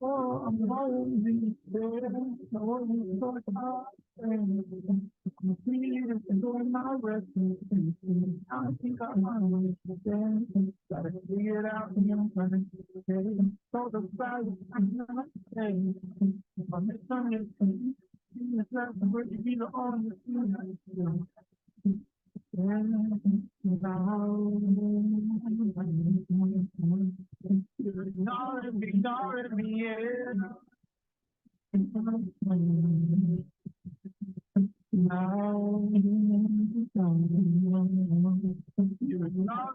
Oh, I'm lonely, there, no one so hard, and I'm feeling and doing my rest. I think I'm on the gotta figure it out in your mind. So the silence, I'm not saying, I'm misunderstanding. It's not where you be the only thing. Ignoring me, yeah. Now, you're not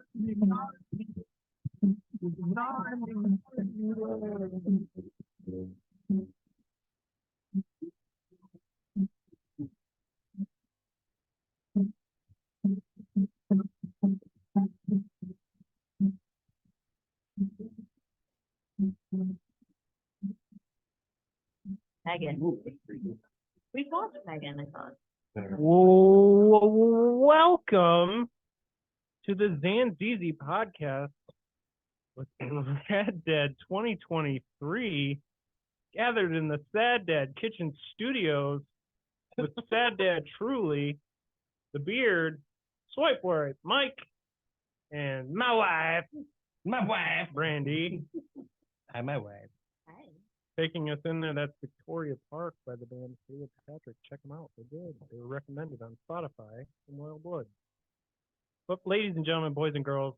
Megan. We watched Megan, I thought. Welcome to the Zanzeezeepodcast podcast with Sad Dad 2023, gathered in the Sad Dad Kitchen Studios with Sad Dad Truly, the Beard, Swipe Word, Mike, and my wife, Brandy. Hi, my wife. Hi. Taking us in there, that's Victoria Park by the band Caleb Patrick. Check them out. They're good. They were recommended on Spotify from Royal Blood. But ladies and gentlemen, boys and girls,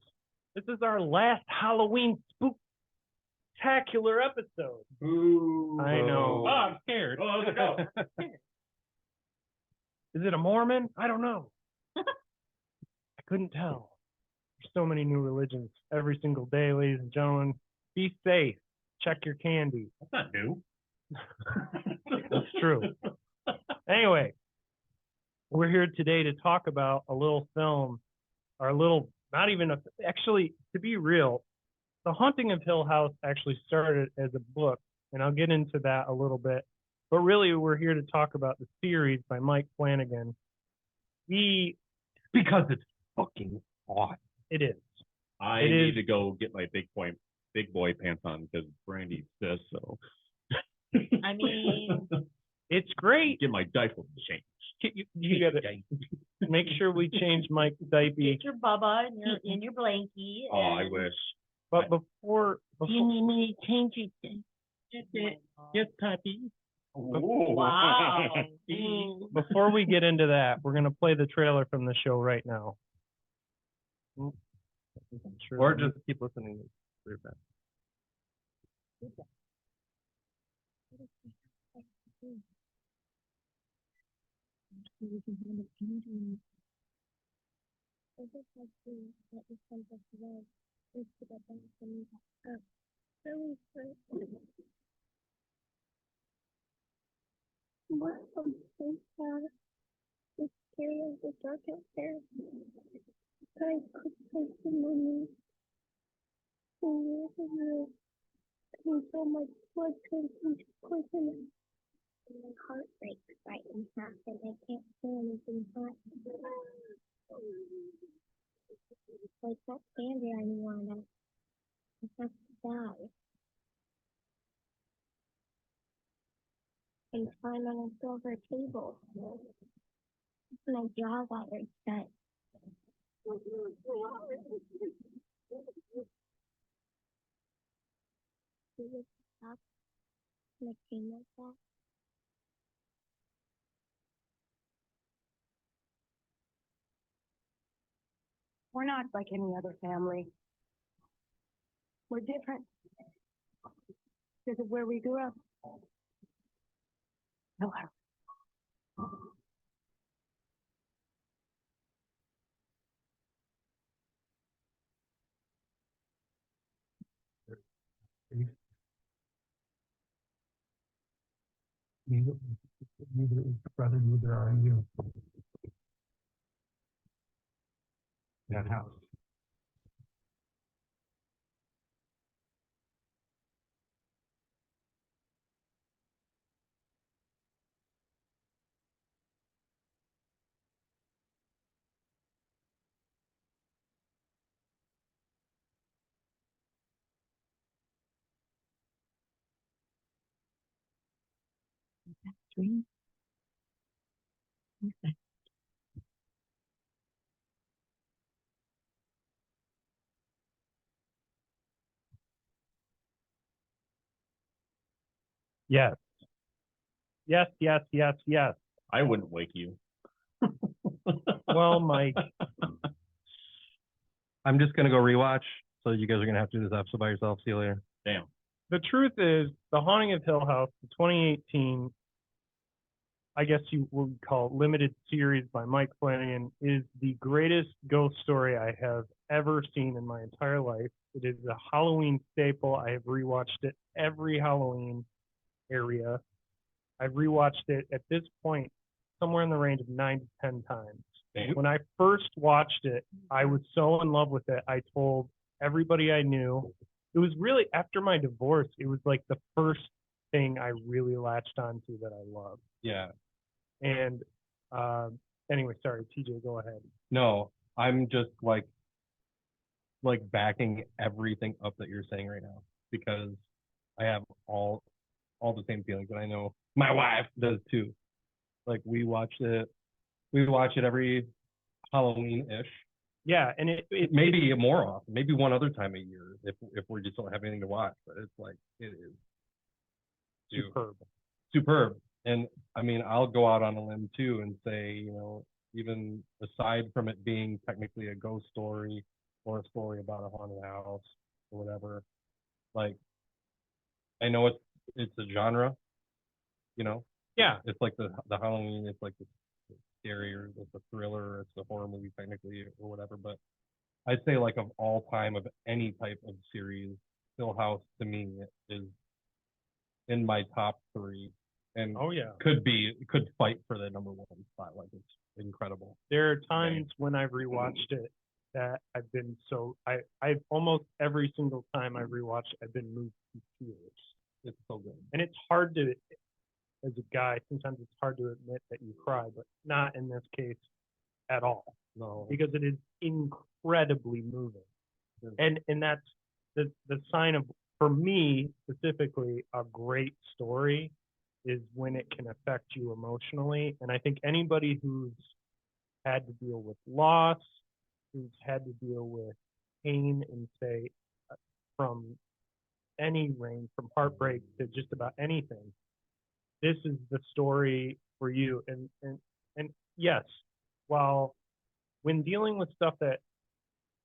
this is our last Halloween spooktacular episode. Ooh. I know. Oh, I'm scared. Oh, let's go. Is it a Mormon? I don't know. I couldn't tell. There's so many new religions every single day, ladies and gentlemen. Be safe. Check your candy. That's not new. That's true. Anyway, we're here today to talk about a little film, actually, to be real, The Haunting of Hill House actually started as a book, and I'll get into that a little bit. But really, we're here to talk about the series by Mike Flanagan. Because it's fucking awesome. It is. I need to go get my big boy pants on because Brandy says so. I mean, it's great. Get my diaper changed. You gotta make sure we change Mike's diaper. get your bubba in your blankie. Oh, I wish. But before You need me to change it. Yes, Pappy. Wow. before we get into that, we're gonna play the trailer from the show right now. Or just keep listening. Very fast. What a place that is scary as the dark out there. I could place the money and so my blood turns into poison. And my heart breaks right in half and I can't feel anything hot. Like that candy I wanted. I have to die. And climb on a silver table. My jaw wired shut. Do you stop making like that? We're not like any other family. We're different because of where we grew up. Hello. Neither is brother, neither are you. That house. Three. Yes. Yes, yes, yes, yes. I wouldn't wake you. Well, Mike, I'm just gonna go rewatch. So you guys are gonna have to do this episode by yourself. See you later. Damn. the truth is, The Haunting of Hill House, the 2018, I guess you would call it limited series by Mike Flanagan, is the greatest ghost story I have ever seen in my entire life. It is a Halloween staple. I have rewatched it every Halloween area. I've rewatched it at this point somewhere in the range of 9 to 10 times. Damn. When I first watched it, I was so in love with it. I told everybody I knew. It was really after my divorce, it was like the first thing I really latched onto that I loved. Yeah. And anyway, sorry, TJ, go ahead. No, I'm just like backing everything up that you're saying right now because I have all the same feelings, and I know my wife does too. Like we watch it every Halloween-ish. Yeah, and it Maybe more often, maybe one other time a year if we just don't have anything to watch. But it's like it is superb. superb. And I mean, I'll go out on a limb too and say, you know, even aside from it being technically a ghost story or a story about a haunted house or whatever, like I know it's a genre, you know. Yeah, It's like the Halloween, it's like the scary or it's a thriller or it's a horror movie technically or whatever. But I'd say like of all time of any type of series, Hill House to me is in my top 3. And oh yeah. could fight for the number 1 spot. Like it's incredible. There are times when I've rewatched it that I've been I've almost every single time I've rewatched, I've been moved to tears. It's so good. And it's hard to, as a guy, sometimes it's hard to admit that you cry, but not in this case at all. No. Because it is incredibly moving. And that's the sign of, for me specifically, a great story is when it can affect you emotionally. And I think anybody who's had to deal with loss, who's had to deal with pain and say from any range, from heartbreak to just about anything, this is the story for you. And yes, while when dealing with stuff that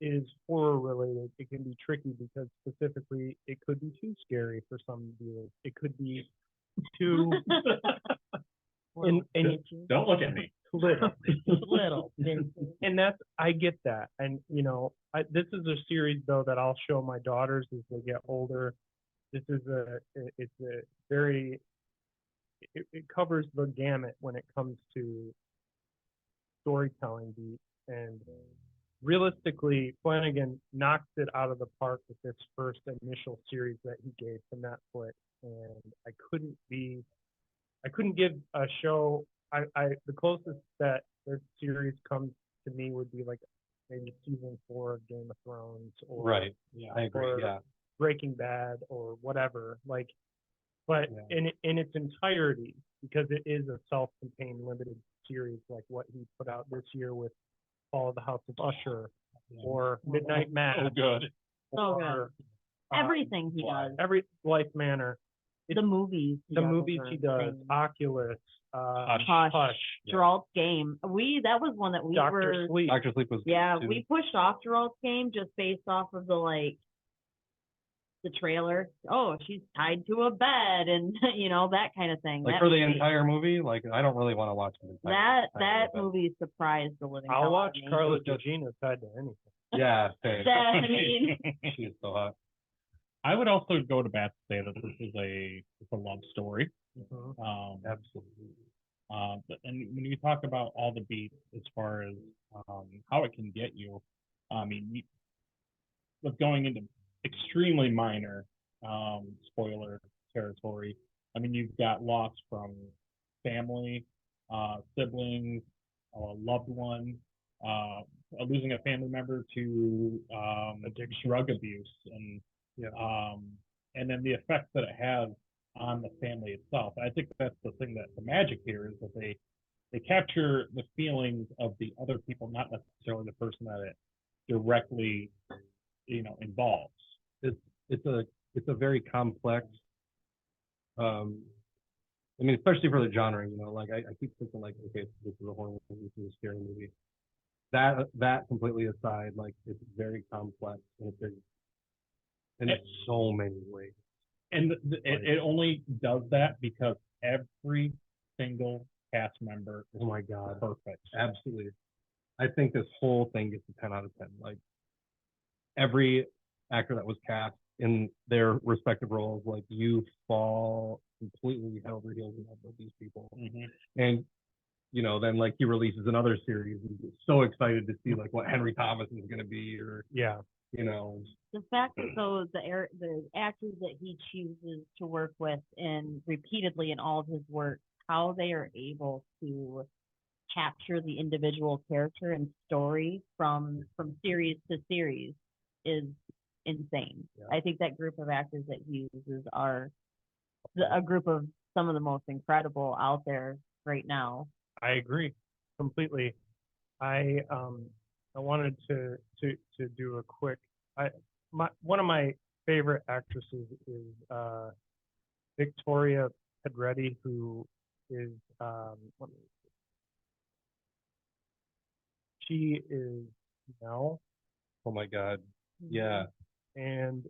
is horror related, it can be tricky because specifically it could be too scary for some viewers. It could be too and Don't look at me. Little. and that's, I get that. And you know, this is a series though that I'll show my daughters as they get older. This is it's a very, it covers the gamut when it comes to storytelling beat. And realistically, Flanagan knocked it out of the park with this first initial series that he gave to Netflix. And I couldn't give a show, the closest that this series comes to me would be like maybe season 4 of Game of Thrones, or Right. Yeah, I agree. or Yeah. Breaking Bad or whatever. Like, but Yeah. in its entirety, because it is a self-contained limited series like what he put out this year with Fall of the House of Usher or Midnight Mass. Oh, good. So good. Or, Everything he does. every Life Manor. The movies. The movies he does, insane. Oculus, Hush. Gerald's Game. That was one that we Dr. were. Sleep. Dr. Sleep was Yeah, good, too. we pushed off Gerald's Game just based off of the trailer. Oh, she's tied to a bed and you know, that kind of thing. Like That for the movie- entire movie, like I don't really want to watch the entire that movie, movie surprised the living I'll hell out watch of me. Carla Gugino tied to anything. but yeah, same. I mean, She is so hot. I would also go to bat to say that this is it's a love story. Absolutely. And when you talk about all the beats as far as how it can get you, I mean, with going into extremely minor spoiler territory, I mean, you've got loss from family, siblings, a loved one, losing a family member to drug abuse, and Yeah. and then the effects that it has on the family itself. I think that's the thing, that the magic here is that they capture the feelings of the other people, not necessarily the person that it directly, involves. It's it's a very complex. I mean, especially for the genre, like I keep thinking like, okay, this is a horror movie, this is a scary movie. That completely aside, like it's very complex and it's in so many ways. And it only does that because every single cast member is, Oh my God, perfect. absolutely. I think this whole thing gets a 10 out of 10. Like every actor that was cast in their respective roles, like you fall completely head over heels in love with these people. And then like he releases another series and you're so excited to see like what Henry Thomas is gonna be, or Yeah. The fact that the actors that he chooses to work with and repeatedly in all of his work, how they are able to capture the individual character and story from series to series is insane. Yeah. I think that group of actors that he uses are a group of some of the most incredible out there right now. I agree completely. I wanted to do a quick. One of my favorite actresses is Victoria Pedretti, who is she is Mel. Oh my God, yeah. And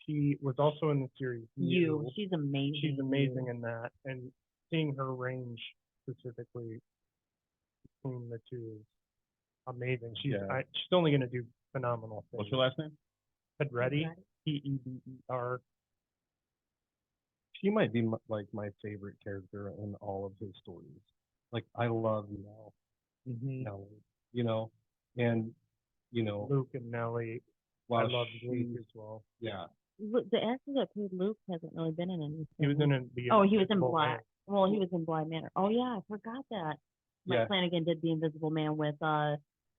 she was also in the series She's amazing. She's amazing in that, and seeing her range specifically between the two is amazing. She's only going to do phenomenal things. What's your last name? Pedretti, Peber. She might be like my favorite character in all of his stories. Like I love Nellie, and Luke and Nellie. I love Luke as well. Yeah. Look, the actor that played Luke hasn't really been in anything. He was in he was in Black. Well, he was in Blind Manor. Oh yeah, I forgot that. Mike Flanagan did the Invisible Man with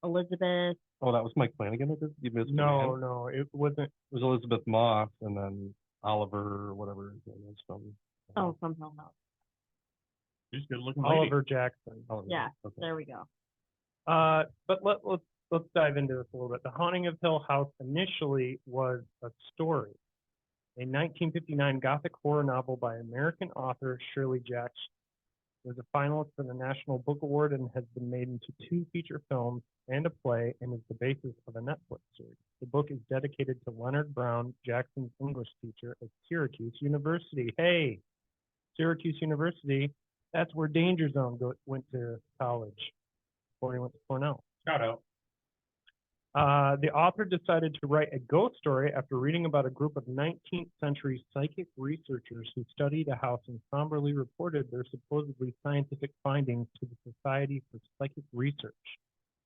Elizabeth. Oh, that was Mike Flanagan that did the Invisible Man? No, it wasn't. It was Elizabeth Moss and then Oliver or whatever his name is from. From Hell House. She's good looking. Oliver Jackson. Yeah, okay. There we go. But let's dive into this a little bit. The Haunting of Hill House initially was a story, a 1959 Gothic horror novel by American author Shirley Jackson. It was a finalist for the National Book Award and has been made into 2 feature films and a play, and is the basis of a Netflix series. The book is dedicated to Leonard Brown, Jackson's English teacher at Syracuse University. Hey, Syracuse University, that's where Danger Zone went to college before he went to Cornell. Shout out. The author decided to write a ghost story after reading about a group of 19th century psychic researchers who studied a house and somberly reported their supposedly scientific findings to the Society for Psychic Research.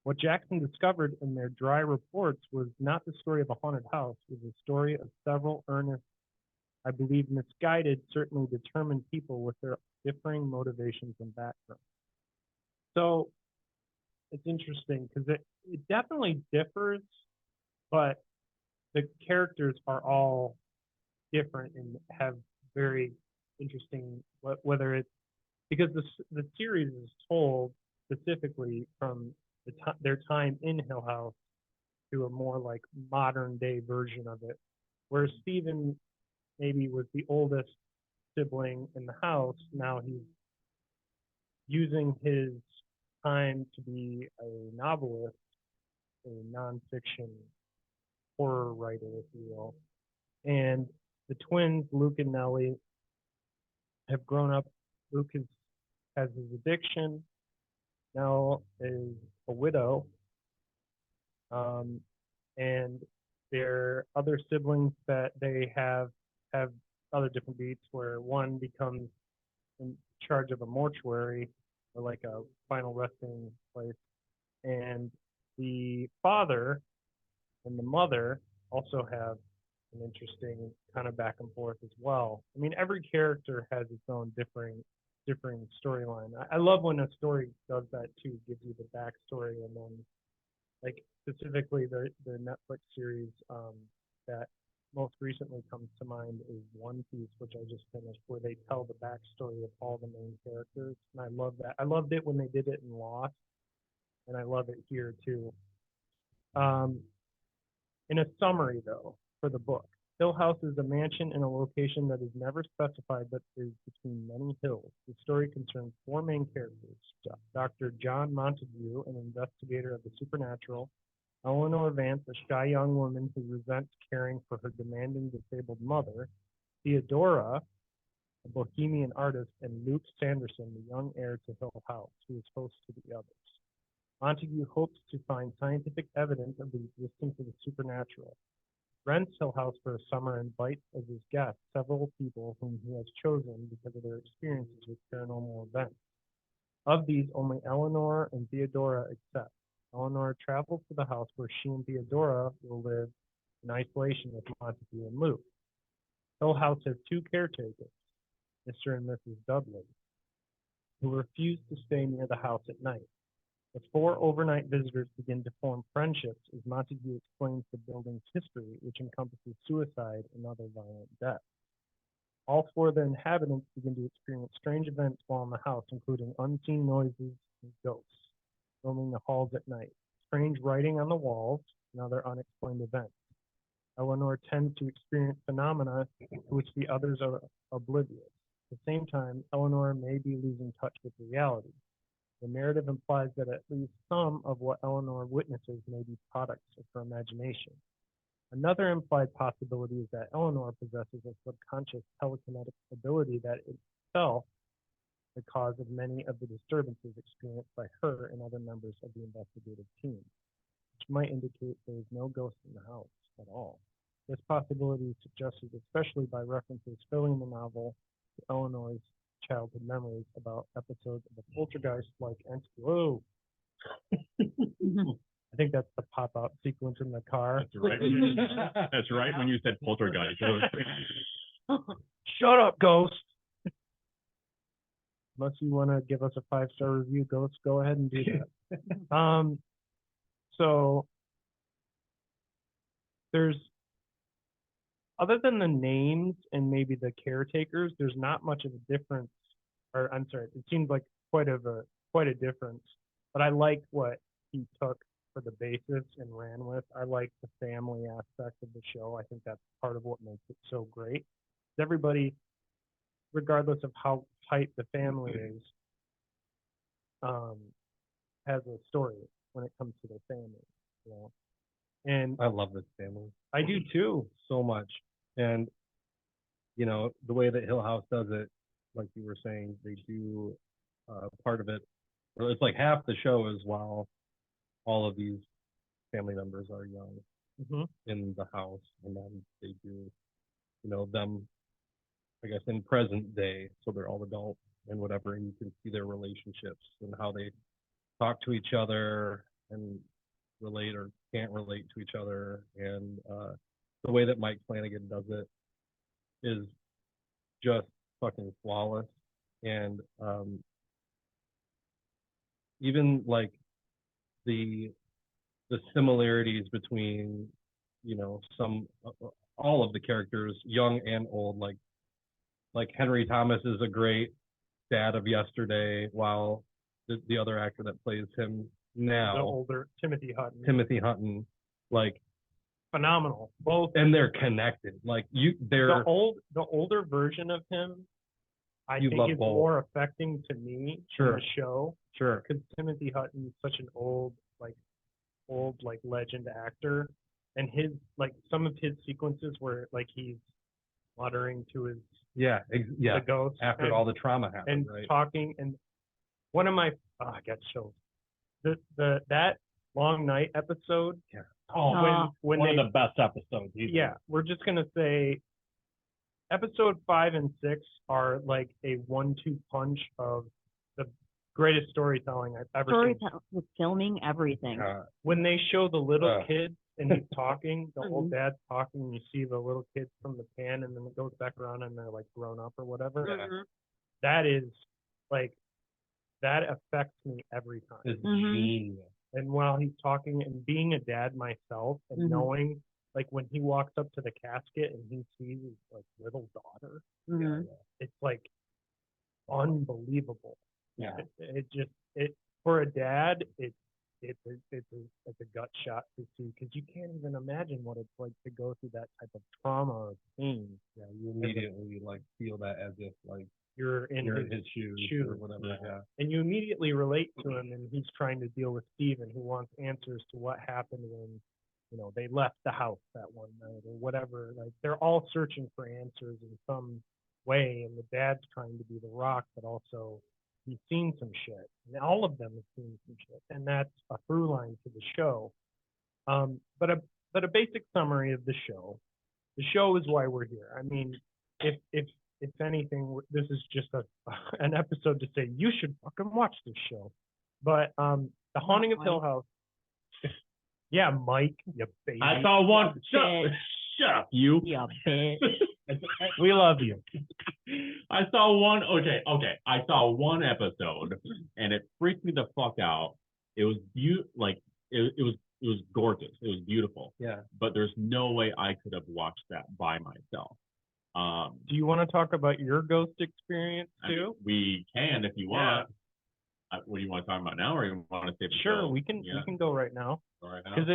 What Jackson discovered in their dry reports was not the story of a haunted house, it was a story of several earnest, I believe misguided, certainly determined people with their differing motivations and backgrounds. So it's interesting because it definitely differs, but the characters are all different and have very interesting, whether it's because the series is told specifically from their time in Hill House to a more like modern day version of it, where Stephen maybe was the oldest sibling in the house. Now he's using his time to be a novelist, a nonfiction horror writer, if you will. And the twins, Luke and Nellie, have grown up. Luke has his addiction. Nell is a widow. And their other siblings that they have other different beats, where one becomes in charge of a mortuary or like a final resting place. And the father and the mother also have an interesting kind of back and forth as well. I mean, every character has its own differing storyline. I love when a story does that too, gives you the backstory, and then like specifically the Netflix series that most recently comes to mind is One Piece, which I just finished, where they tell the backstory of all the main characters, and I love that. I loved it when they did it in Lost, and I love it here too. Um, in a summary, though, for the book, Hill House is a mansion in a location that is never specified but is between many hills. The story concerns four main characters: Dr. John Montague, an investigator of the supernatural; Eleanor Vance, a shy young woman who resents caring for her demanding disabled mother; Theodora, a bohemian artist; and Luke Sanderson, the young heir to Hill House, who is host to the others. Montague hopes to find scientific evidence of the existence of the supernatural, rents Hill House for a summer, and invites as his guests several people whom he has chosen because of their experiences with paranormal events. Of these, only Eleanor and Theodora accept. Eleanor travels to the house where she and Theodora will live in isolation with Montague and Luke. Hill House has two caretakers, Mr. and Mrs. Dudley, who refuse to stay near the house at night. The four overnight visitors begin to form friendships as Montague explains the building's history, which encompasses suicide and other violent deaths. All four of the inhabitants begin to experience strange events while in the house, including unseen noises and ghosts roaming the halls at night, strange writing on the walls, and other unexplained events. Eleanor tends to experience phenomena to which the others are oblivious. At the same time, Eleanor may be losing touch with reality. The narrative implies that at least some of what Eleanor witnesses may be products of her imagination. Another implied possibility is that Eleanor possesses a subconscious telekinetic ability that itself the cause of many of the disturbances experienced by her and other members of the investigative team, which might indicate there is no ghost in the house at all. This possibility is suggested especially by references filling the novel to Eleanor's childhood memories about episodes of a poltergeist-like entity. Whoa! I think that's the pop-out sequence in the car. That's right. That's right when you said poltergeist. Shut up, ghost! Unless you want to give us a 5-star review, ghost, go ahead and do that. So there's, other than the names and maybe the caretakers, there's not much of a difference. Or I'm sorry, it seems like quite a difference. But I like what he took for the basis and ran with. I like the family aspect of the show. I think that's part of what makes it so great. Everybody, regardless of how tight the family is, has a story when it comes to their family, you know. And I love this family I do too. so much. And, you know, the way that Hill House does it, like you were saying, they do part of it, or it's like half the show is while all of these family members are young in the house, and then they do, you know, them, I guess, in present day, so they're all adults and whatever, and you can see their relationships and how they talk to each other and relate or can't relate to each other. And the way that Mike Flanagan does it is just fucking flawless. And even like the similarities between, you know, some all of the characters, young and old, like Henry Thomas is a great dad of yesterday, while the other actor that plays him now, The older Timothy Hutton, like phenomenal. Both, and they're connected. Like the older version of him, I think is both. more affecting to me in the show. Sure. Because Timothy Hutton is such an old legend actor, and his some of his sequences where like he's muttering to his the ghost after all the trauma happened, and right? talking, and one of my I got chills. That long night episode. Yeah. When one of the best episodes. Either. Yeah, we're just gonna say episode 5 and 6 are like a 1-2 punch of the greatest storytelling I've ever seen. With filming, everything. When they show the little kid and he's talking, the old dad's talking, and you see the little kids from the pan, and then it goes back around and they're like grown up or whatever. That is like, that affects me every time. It's genius. And while he's talking and being a dad myself and knowing like when he walks up to the casket and he sees his like little daughter, Mhm. it's like unbelievable. Yeah. It for a dad, it's a gut shot to see because you can't even imagine what it's like to go through that type of trauma or pain. Yeah, you immediately like feel that as if like You're in you're his in his shoes or whatever. Yeah. Yeah. and you immediately relate to him, and he's trying to deal with Steven, who wants answers to what happened when, they left the house that one night or whatever. Like they're all searching for answers in some way, and the dad's trying to be the rock, but also he's seen some shit, and all of them have seen some shit, and that's a through line to the show. But a basic summary of the show. The show is why we're here. I mean, if anything, this is just an episode to say you should fucking watch this show. But The Haunting of Hill House. Yeah, Mike, you baby. I saw one. Yeah, Shut up, you. Yeah, bitch. We love you. I saw one. Okay. I saw one episode, and it freaked me the fuck out. It was it was gorgeous. It was beautiful. Yeah. But there's no way I could have watched that by myself. Do you want to talk about your ghost experience I mean, too? we can if you want. What do you want to talk about now, or you want to save it? Sure, till- we can yeah, we can go right now. all right now? Because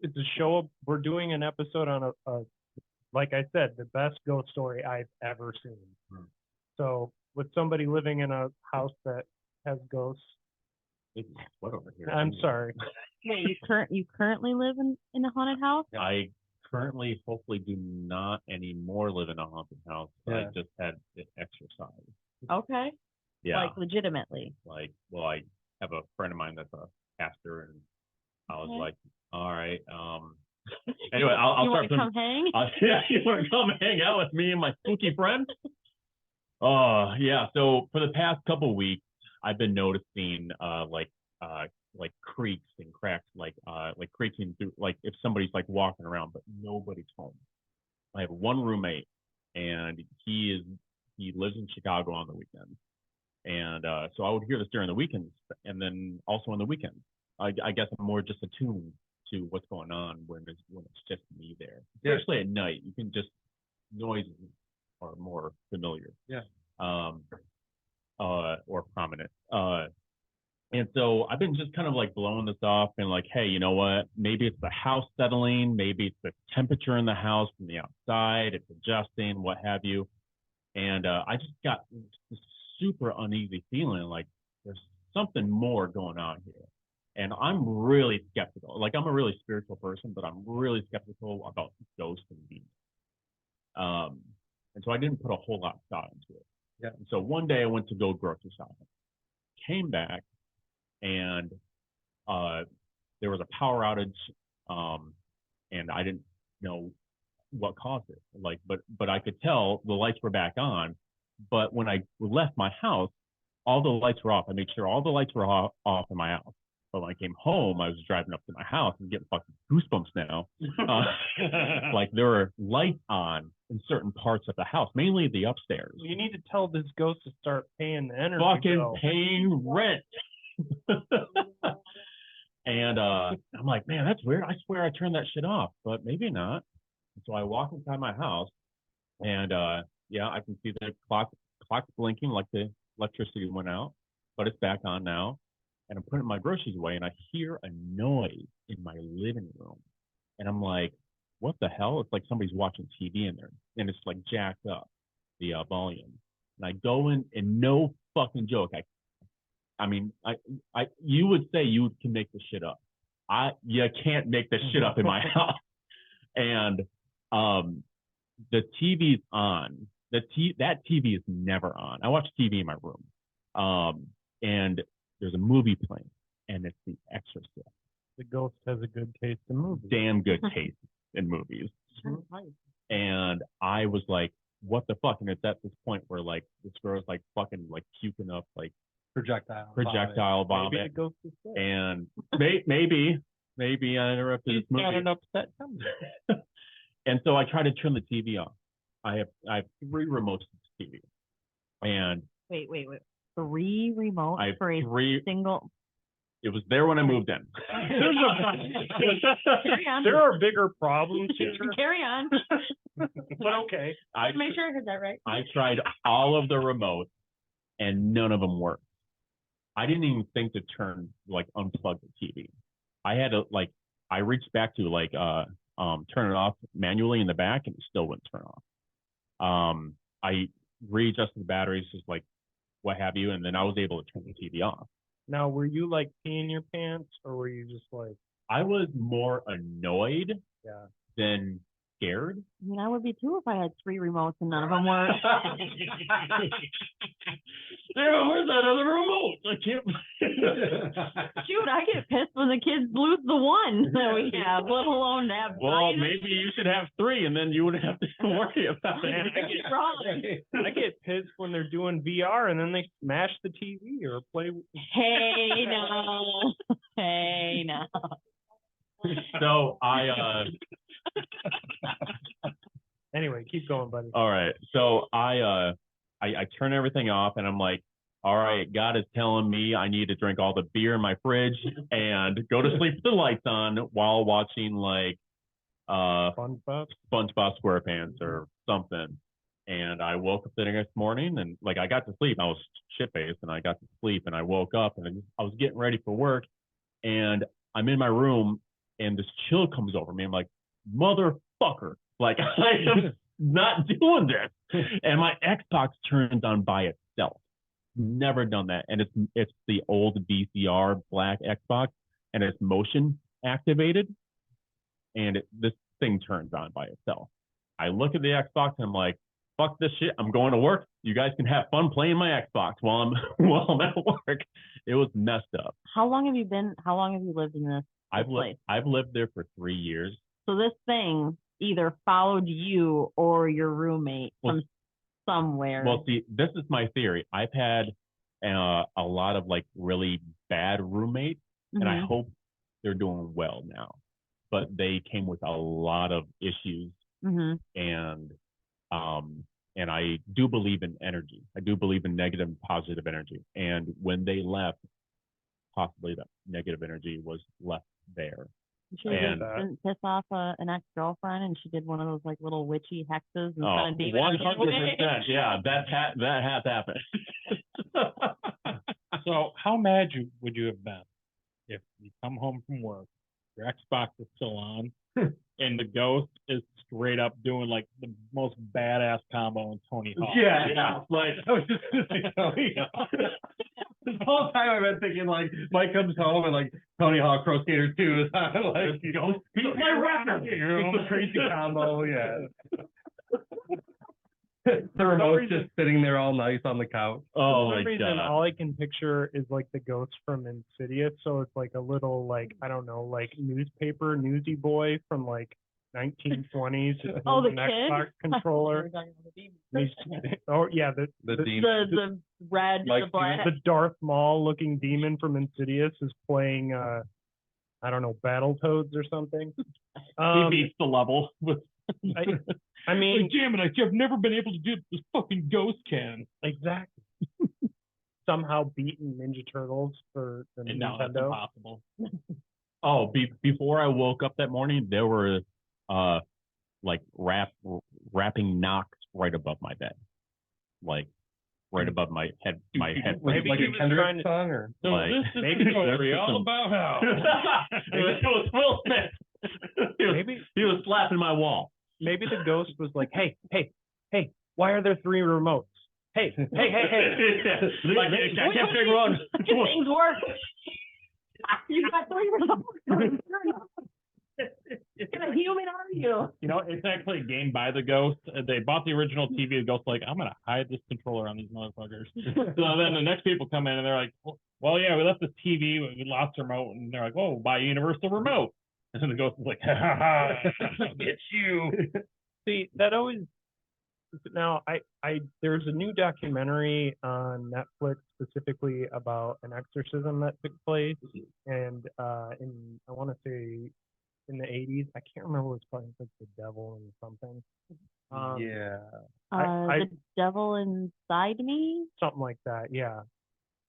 it's a show. We're doing an episode on a like I said, the best ghost story I've ever seen. Hmm. So with somebody living in a house that has ghosts, It's what over here? I'm sorry. Wait, you currently live in a haunted house? I currently, hopefully, do not anymore live in a haunted house. But I Yeah. just had it exercised. Okay. Yeah. Like legitimately. Well, I have a friend of mine that's a pastor, and I was Okay. like, all right. Anyway, I'll you start want to from. come hang? Yeah, you want to come hang out with me and my spooky friend? Yeah. So for the past couple of weeks, I've been noticing like creaks and cracks, like creaking through, like if somebody's like walking around, but nobody's home. I have one roommate, and he lives in Chicago on the weekends. And so I would hear this during the weekends, and then also on the weekends. I guess I'm more just attuned to what's going on when it's just me there. Yeah. Especially at night, you can just noises are more familiar. Yeah. Or prominent. And so I've been just kind of like blowing this off and like, hey, you know what? Maybe it's the house settling, maybe it's the temperature in the house from the outside, it's adjusting, what have you. And I just got this super uneasy feeling like there's something more going on here. And I'm really skeptical. Like I'm a really spiritual person, but I'm really skeptical about ghosts and demons. And so I didn't put a whole lot of thought into it. Yeah. And so one day I went to go grocery shopping, came back, and there was a power outage, and I didn't know what caused it. Like, but I could tell the lights were back on. But when I left my house, all the lights were off. I made sure all the lights were off in my house. But when I came home, I was driving up to my house and getting fucking goosebumps now. Like there were lights on in certain parts of the house, mainly the upstairs. You need to tell this ghost to start paying the energy Fucking bill. paying rent. And I'm like, man, that's weird. I swear I turned that shit off, but maybe not. So I walk inside my house, and yeah, I can see the clock's blinking like the electricity went out, but it's back on now. And I'm putting my groceries away, and I hear a noise in my living room, and I'm like, what the hell? It's like somebody's watching TV in there, and it's like jacked up, the volume. And I go in, and no fucking joke, I mean, you would say you can make this shit up. You can't make this shit up in my house. And the TV's on. That TV is never on. I watch TV in my room. And there's a movie playing, and it's The Exorcist. The ghost has a good taste in movies. Damn good taste in movies. And I was like, what the fuck? And it's at this point where like this girl's like fucking like puking up like projectile vomit. Maybe the ghost is dead. And maybe I interrupted this movie. Got an upset tummy. And so I try to turn the TV off. I have 3 remotes to the TV. And Wait. 3 remotes I have for a 3 single. It was there when I moved in. Carry on. There are bigger problems here, Carry on. but okay. Make sure I heard that right. I tried all of the remotes and none of them worked. I didn't even think to unplug the TV. I had to I reached back to turn it off manually in the back and it still wouldn't turn off. I readjusted the batteries, just what have you, and then I was able to turn the TV off. Now, were you peeing your pants, or were you just I was more annoyed yeah. than scared. I mean, I would be too if I had 3 remotes and none of them worked. Yeah, where's that other remote? I can't. Shoot, I get pissed when the kids lose the one that we have, let alone to have. Well, maybe you should have 3, and then you wouldn't have to worry about it. I get pissed when they're doing VR and then they smash the TV or play. Hey, no. Hey, no. So Anyway, keep going, buddy. all right. So I turn everything off and I'm like, all right, God is telling me I need to drink all the beer in my fridge and go to sleep with the lights on while watching SpongeBob SquarePants or something. And I woke up the next morning and I got to sleep. I was shit-faced and I got to sleep and I woke up and I was getting ready for work and I'm in my room and this chill comes over me. I'm like, motherfucker, I am not doing this. And my Xbox turns on by itself. Never done that. And it's the old VCR black Xbox and it's motion activated. And this thing turns on by itself. I look at the Xbox and I'm like, fuck this shit. I'm going to work. You guys can have fun playing my Xbox while I'm at work. It was messed up. How long have you lived in this place? I've lived there for 3 years. So this thing either followed you or your roommate from somewhere. Well, see, this is my theory. I've had a lot of really bad roommates, and I hope they're doing well now. But they came with a lot of issues, and I do believe in energy. I do believe in negative and positive energy. And when they left, possibly that negative energy was left there. She didn't piss off an ex-girlfriend, and she did one of those little witchy hexes and kind of demon. 100%. Yeah, that has happened. So how mad would you have been if you come home from work, your Xbox is still on, and the ghost is straight up doing the most badass combo in Tony Hawk? Yeah. I was just gonna say Tony Hawk. This whole time I've been thinking Mike comes home and Tony Hawk Pro Skater 2 is on ghost. He's my record. It's a crazy combo, yeah. The remote's just sitting there all nice on the couch. Oh For some my reason, god. all I can picture is the ghost from Insidious. So it's a little I don't know, newspaper newsy boy from 1920s. Just Oh, the an kid? Xbox controller. Oh yeah, The demon. The red, the black. the Darth Maul looking demon from Insidious is playing I don't know, Battletoads or something. He beats the level with I mean, damn it, I've never been able to do this fucking ghost can. exactly. Somehow beaten Ninja Turtles for the And now that's Nintendo. impossible. Oh, before I woke up that morning, there were wrapping knocks right above my bed, right above my head. Maybe Like he a was Kendrick trying to- song, or So this is maybe the story there's all some- about how. It was Will Smith. He was slapping my wall. Maybe the ghost was like, hey, why are there 3 remotes? Hey. I can't figure out. Things work. You got 3 remotes. What kind of human are you? It's actually a game by the ghost. They bought the original TV. The ghost I'm gonna hide this controller on these motherfuckers. So then the next people come in and they're like, well, yeah, we left this TV, we lost the remote, and they're like, whoa, buy a universal remote. And then the ghost is like, ha ha ha, it's you. See, that always. Now, there's a new documentary on Netflix specifically about an exorcism that took place, and I want to say in the 80s. I can't remember what it's called. It's the devil and something. yeah. The devil inside me. Something like that, yeah.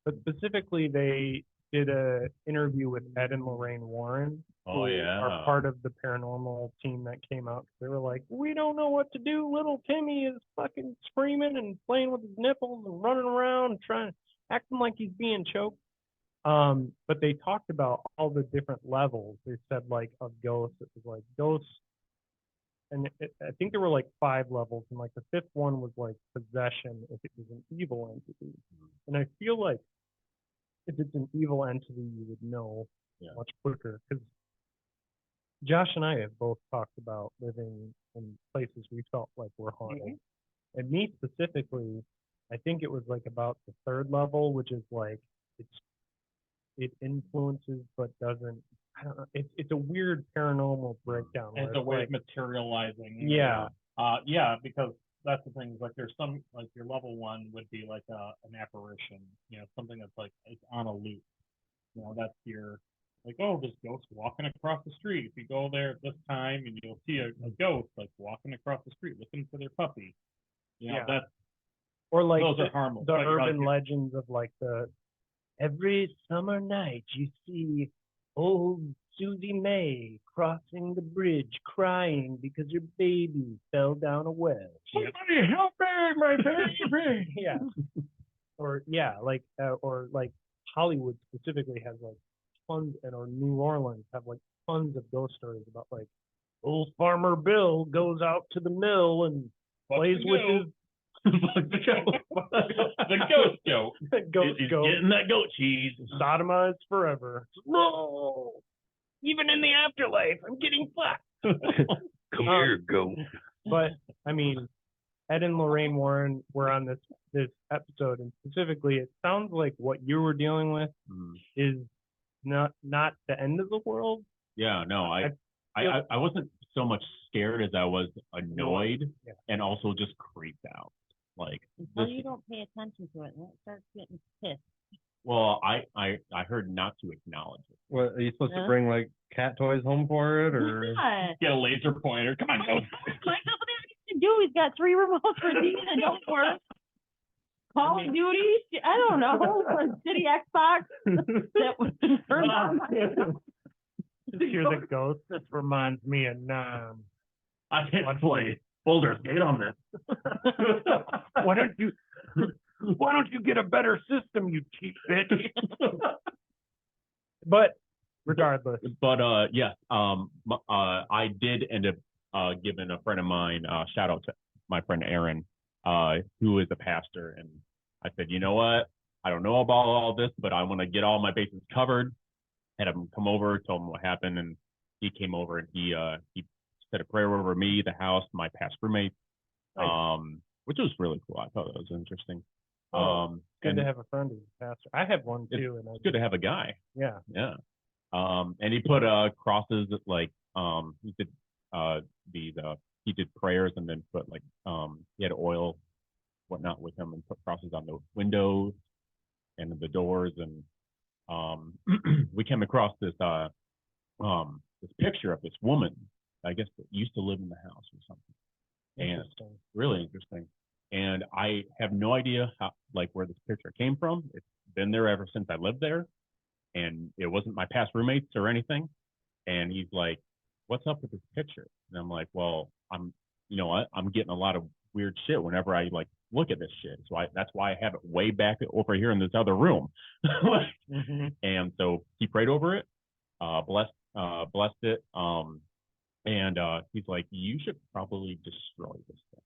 But specifically, they did a interview with Ed and Lorraine Warren, Oh, who yeah. are part of the paranormal team that came out. They were like, we don't know what to do. Little Timmy is fucking screaming and playing with his nipples and running around and acting like he's being choked. But they talked about all the different levels. They said like of ghosts, it was like ghosts, and I think there were like 5 levels, and like the 5th one was like possession if it was an evil entity. And I feel like if it's an evil entity, you would know much quicker, because Josh and I have both talked about living in places we felt like were haunted. And me specifically, I think it was like about the 3rd level, which is like it influences but doesn't. I don't know. It's a weird paranormal breakdown. It's where a way like, of materializing. Yeah. Yeah, because that's the thing. Like, there's some, like, your level 1 would be like an apparition. You know, something that's like it's on a loop. You know, that's your, like, oh, this ghost walking across the street. If you go there at this time, and you'll see a ghost like walking across the street looking for their puppy. You know, that's, or like those are harmless. the Like, urban legends of like every summer night you see old Susie May crossing the bridge crying because her baby fell down a well. Somebody help me, my baby! Yeah. Or like Hollywood specifically has like tons, or New Orleans have like tons of ghost stories about like old Farmer Bill goes out to the mill and plays with his the ghost goat. Ghost goat. Getting that goat cheese. Sodomized forever. No, even in the afterlife, I'm getting fucked. Come here, goat. But I mean, Ed and Lorraine Warren were on this episode, and specifically, it sounds like what you were dealing with is not the end of the world. Yeah, no, I wasn't so much scared as I was annoyed and also just creeped out. Like, Until you don't pay attention to it, and it starts getting pissed. well, I heard not to acknowledge it. What, are you supposed to bring like cat toys home for it, or? Yeah. Get a laser pointer. Come on, ghost. Like, that's what he to do. He's got 3 remotes for these that don't work. Call of Duty. I don't know. For City Xbox. That was turned on. You're the ghost. This reminds me of Nam. I can't play Boulder's Gate on this. Why don't you get a better system, you cheap bitch? But regardless. But yes, I did end up giving a friend of mine shout out to my friend Aaron, who is a pastor, and I said, you know what? I don't know about all this, but I want to get all my bases covered. Had him come over, told him what happened, and he came over and he said a prayer over me, the house, my past roommates, which was really cool. I thought that was interesting. Good to have a friend who's a pastor. I have one too, and it's good to have a guy. Yeah. Yeah. And he put crosses like he did he did prayers, and then put like he had oil whatnot with him, and put crosses on the windows and the doors, and we came across this picture of this woman, I guess, that used to live in the house or something. And really interesting. And I have no idea how, like, where this picture came from. It's been there ever since I lived there, and it wasn't my past roommates or anything. And he's like, "What's up with this picture?" And I'm like, "Well, I'm getting a lot of weird shit whenever I like look at this shit. So that's why I have it way back over here in this other room." And so he prayed over it, blessed it, and he's like, "You should probably destroy this thing."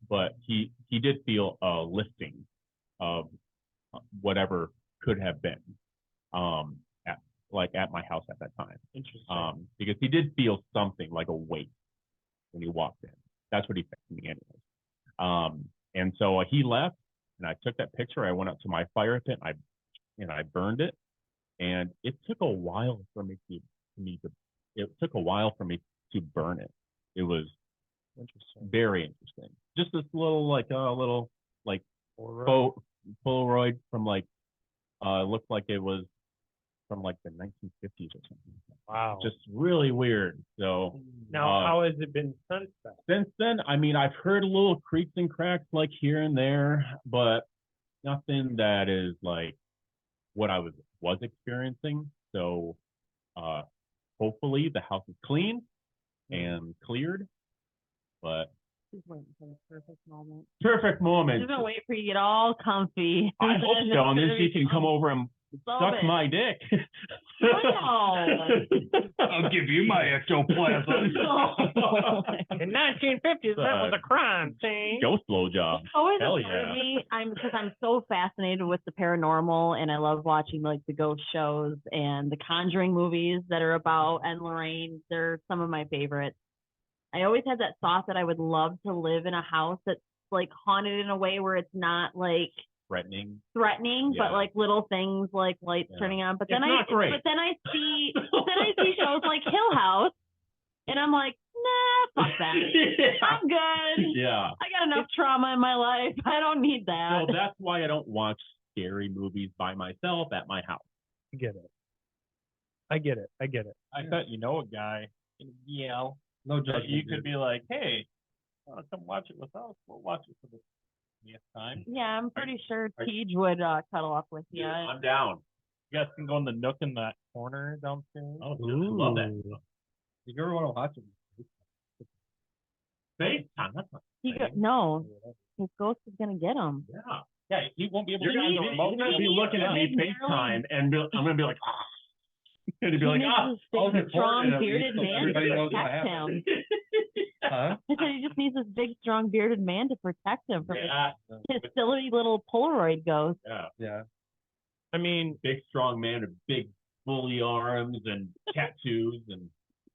But he did feel a lifting of whatever could have been at my house at that time. Interesting. Because he did feel something like a weight when he walked in. That's what he said to me anyways. And so he left, and I took that picture. I went up to my fire pit, and I burned it. And it took a while for me to burn it. It was interesting, very interesting. Just this little Polaroid from looked like it was from like the 1950s or something. Wow. Just really weird. So now, how has it been since then? Since then, I mean, I've heard little creaks and cracks like here and there, but nothing that is like what I was experiencing. So hopefully the house is clean and cleared. But She's waiting for the perfect moment. perfect moment. She's gonna wait for you to get all comfy. I hope so, and then she can come over and suck my dick. Wow. I'll give you my ectoplasm. In 1950s, that was a crime scene. Ghost blowjob. Always Hell a part of yeah. me. Because I'm so fascinated with the paranormal, and I love watching like the ghost shows and the Conjuring movies that are about Ed and Lorraine. They're some of my favorites. I always had that thought that I would love to live in a house that's like haunted in a way where it's not like Threatening. but Yeah. like little things like lights Yeah. turning on. But It's then not great. I see shows like Hill House, and I'm like, nah, fuck that. I'm good. Yeah. I got enough trauma in my life. I don't need that. So that's why I don't watch scary movies by myself at my house. I get it. I get it. I bet you know a guy in Yale No that judgment. you could be like, hey, come watch it with us. We'll watch it for the 20th time. Yeah, I'm pretty sure Tej would cuddle up with you. I'm down. You guys can go in the nook in that corner downstairs. Oh, dude, I love that. If you ever want to watch it, FaceTime. That's not No, his ghost is gonna get him. yeah. Yeah, he won't be able You're to gonna, use the remote. you're gonna be looking at me FaceTime, and I'm gonna be like, ah. And he'd be like, ah. This I'll big, report strong, it at least bearded so man to everybody knows what protect happened. him. huh? I said he just needs this big, strong, bearded man to protect him from Yeah. his silly little Polaroid ghost. Yeah. Yeah. I mean, Big, strong man with big, bully arms and tattoos, and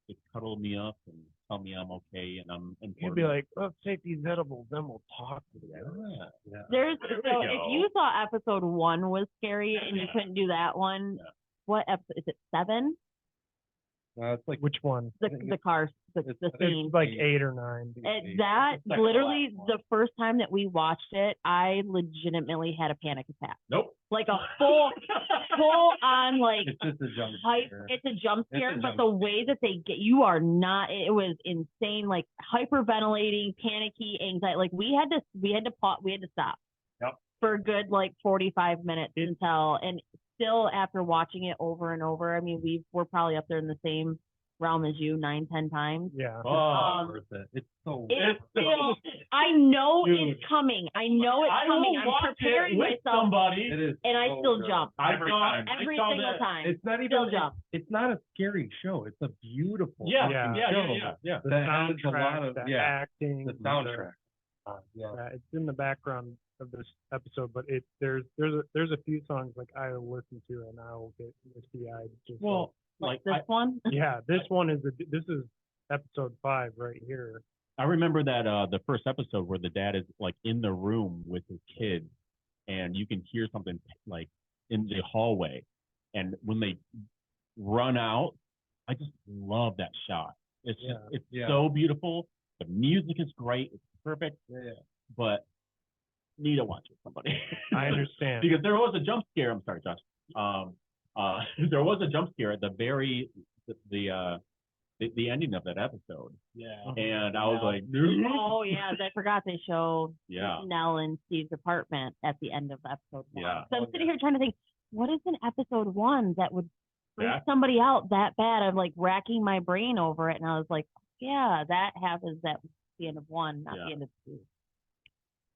just cuddle me up and tell me I'm okay and I'm important. you'd be like, "Oh, take these edibles, then we'll talk to you." yeah. Yeah. There's There we so if go. you thought episode 1 was scary and you Yeah. couldn't do that one, Yeah. what episode is it? 7? It's like Which one? The I think the car the it's- the I think scene. It's like 8 or 9. That It's like the literally last one. the first time that we watched it, I legitimately had a panic attack. Nope. Like a full on like it's just a jump hype. scare. It's a jump It's a scare, but jump the way that they get you are not. It was insane, like hyperventilating, panicky, anxiety. Like we had to stop. Yep. For a good like 45 minutes until, and still after watching it over and over. I mean, we're probably up there in the same realm as you 9-10 times. Yeah. Oh, worth it. It's so It's so- still, I know Dude. it's coming. I know it's I coming. will I'm watch preparing it with myself, somebody. it is and I so still good. jump Every time. every I saw single that. time. It's not Still even jump. it's not a scary show. It's a beautiful Yeah, Yeah. yeah, show. yeah. The That has a soundtrack, lot of the yeah, acting, the soundtrack. Yeah. it's in the background of this episode, but there's a few songs like I will listen to and I will get misty-eyed. Just Well, Like like this one. yeah, this is episode 5 right here. I remember that the first episode where the dad is like in the room with his kids, and you can hear something like in the hallway, and when they run out, I just love that shot. It's just, it's Yeah. so beautiful. The music is great. It's perfect. Yeah. But need to watch it, somebody. I understand. Because there was a jump scare. I'm sorry, Josh. There was a jump scare at the very the ending of that episode, Yeah. and I was like, Oh yeah, I forgot they showed yeah. Nell and Steve's apartment at the end of episode 1. Yeah. So I'm sitting here trying to think, what is in episode 1 that would freak That- somebody out that bad? I'm like racking my brain over it, and I was like, yeah, that happens at the end of 1, not Yeah. the end of 2.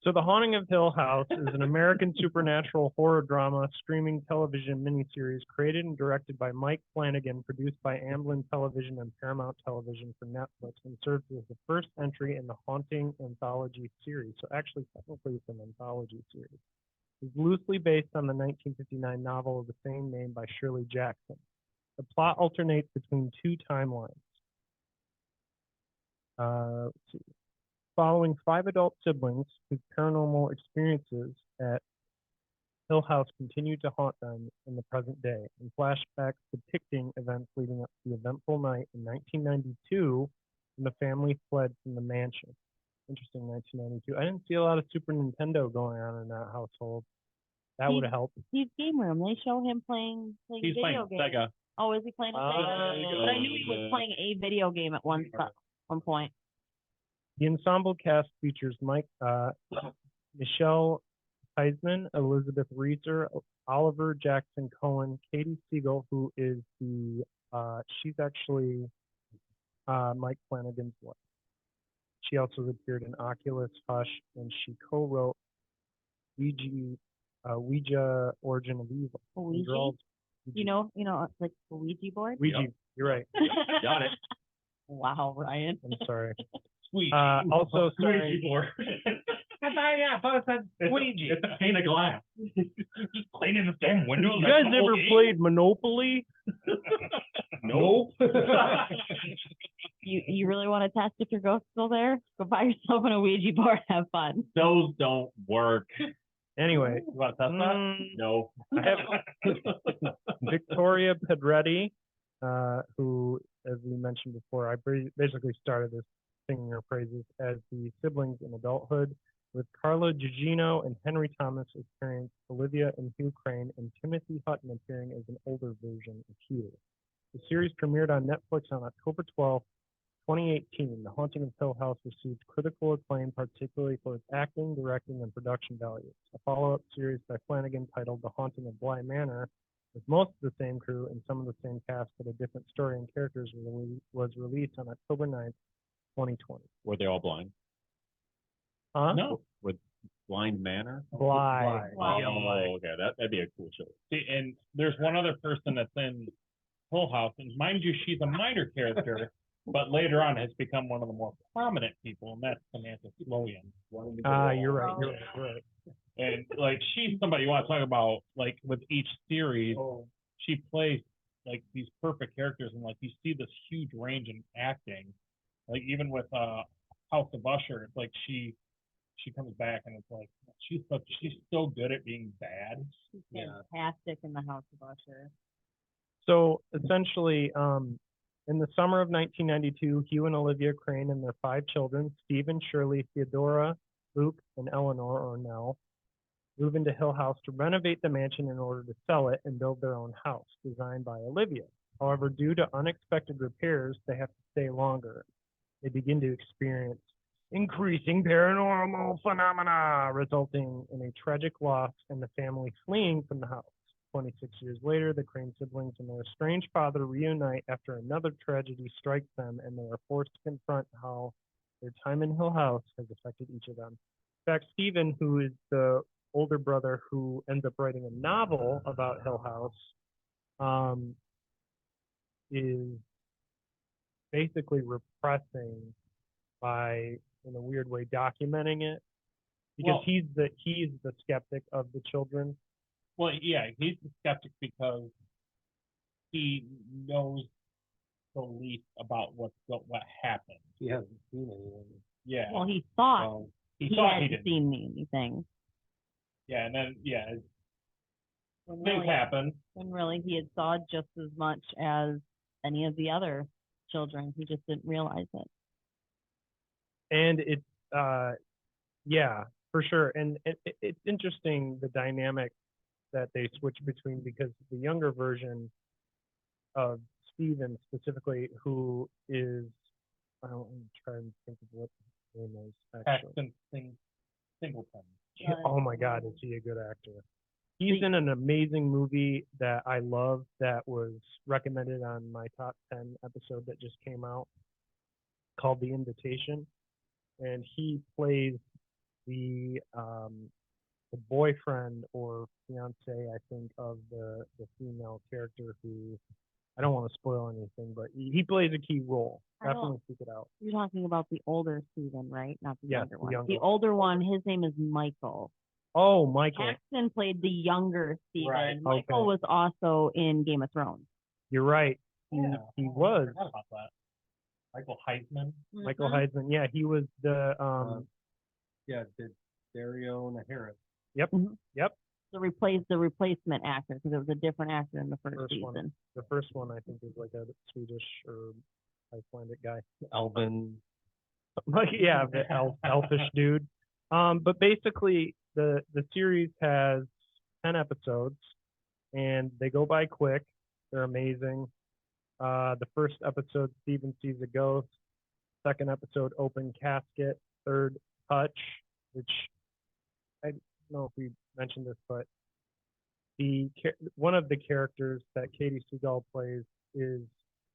So The Haunting of Hill House is an American supernatural horror drama streaming television miniseries created and directed by Mike Flanagan, produced by Amblin Television and Paramount Television for Netflix, and serves as the first entry in the Haunting anthology series. So actually, technically, it's an anthology series. It's loosely based on the 1959 novel of the same name by Shirley Jackson. The plot alternates between 2 timelines. Let's see. Following 5 adult siblings whose paranormal experiences at Hill House continue to haunt them in the present day, and flashbacks depicting events leading up to the eventful night in 1992 when the family fled from the mansion. Interesting, 1992. I didn't see a lot of Super Nintendo going on in that household. That would have helped. Steve's game room. They show him playing He's playing video games. Sega. Oh, is he playing a Sega? But I knew he was playing a video game at one point. The ensemble cast features Michelle Heisman, Elizabeth Reeser, Oliver Jackson Cohen, Katie Siegel, who is she's actually Mike Flanagan's wife. She also appeared in Oculus, Hush, and she co-wrote Ouija, Origin of Evil. These are all You know, like the Ouija board. Ouija. Yep. You're right. Got it. Wow, Ryan. I'm sorry. Sweet. Also starring board. It's a pane of glass. Just cleaning the damn window. You guys ever played Monopoly? Nope. You really want to test if your ghost's still there? Go buy yourself an Ouija board. Have fun. Those don't work. Anyway, You want to test that? No. I have Victoria Pedretti, who, as we mentioned before, I basically started this singing her praises as the siblings in adulthood, with Carla Gugino and Henry Thomas appearing Olivia and Hugh Crane, and Timothy Hutton appearing as an older version of Hugh. The series premiered on Netflix on October 12, 2018. The Haunting of Hill House received critical acclaim, particularly for its acting, directing, and production values. A follow-up series by Flanagan titled The Haunting of Bly Manor, with most of the same crew and some of the same cast but a different story and characters, was released on October 9th, 2020. Were they all blind? Huh? No. With Blind Manor? Bly. Oh, okay. That'd be a cool show. See, and there's one other person that's in Full House, and mind you, she's a minor character, but later on has become one of the more prominent people, and that's Samantha Sloyan. You're right. You're right. You're right. And like she's somebody you want to talk about, like with each series, she plays like these perfect characters, and like you see this huge range in acting. Like even with House of Usher, it's like she comes back and it's like she's so good at being bad. She's fantastic in the House of Usher. So essentially, in the summer of 1992, Hugh and Olivia Crane and their 5 children, Stephen, Shirley, Theodora, Luke, and Eleanor, or Nell, move into Hill House to renovate the mansion in order to sell it and build their own house, designed by Olivia. However, due to unexpected repairs, they have to stay longer. They begin to experience increasing paranormal phenomena, resulting in a tragic loss and the family fleeing from the house. 26 years later, the Crane siblings and their estranged father reunite after another tragedy strikes them, and they are forced to confront how their time in Hill House has affected each of them. In fact, Stephen, who is the older brother who ends up writing a novel about Hill House, is basically repressing by, in a weird way, documenting it, because he's the skeptic of the children. Well, yeah, he's the skeptic because he knows the least about what happened. He hasn't seen anyone. Yeah. Well, he thought Well, he he thought he hadn't did. seen anything. Yeah, and then When things really, happen. when really he had saw just as much as any of the other children. He just didn't realize it. And it's yeah, for sure. And it's interesting, the dynamic that they switch between, because the younger version of Steven specifically, who is, I don't try and think of what his name is actually. Paxton Singleton. Oh my God, is he a good actor? He's in an amazing movie that I love that was recommended on my top 10 episode that just came out, called The Invitation. And he plays the boyfriend or fiance, I think, of the female character who, I don't want to spoil anything, but he plays a key role. Definitely seek it out. You're talking about the older Steven, right? Not the Yes, younger the one. younger The one. older one, his name is Michael. Oh, Michael. Paxton played the younger Steven. Right. Michael was also in Game of Thrones. You're right. He I was. forgot about that. Michael Heisman. Michael Heisman. Yeah, he was the yeah, did Dario Naharis. Yep. Yep. The replacement actor, because it was a different actor in the first First season. one. The first one, I think, is like a Swedish or Icelandic guy. Alvin. Like, yeah, the elfish dude. But basically, the series has 10 episodes, and they go by quick. They're amazing. The first episode, Steven sees a ghost. Second episode, open casket. Third, touch, which know if we mentioned this, but one of the characters that Katie Seagal plays is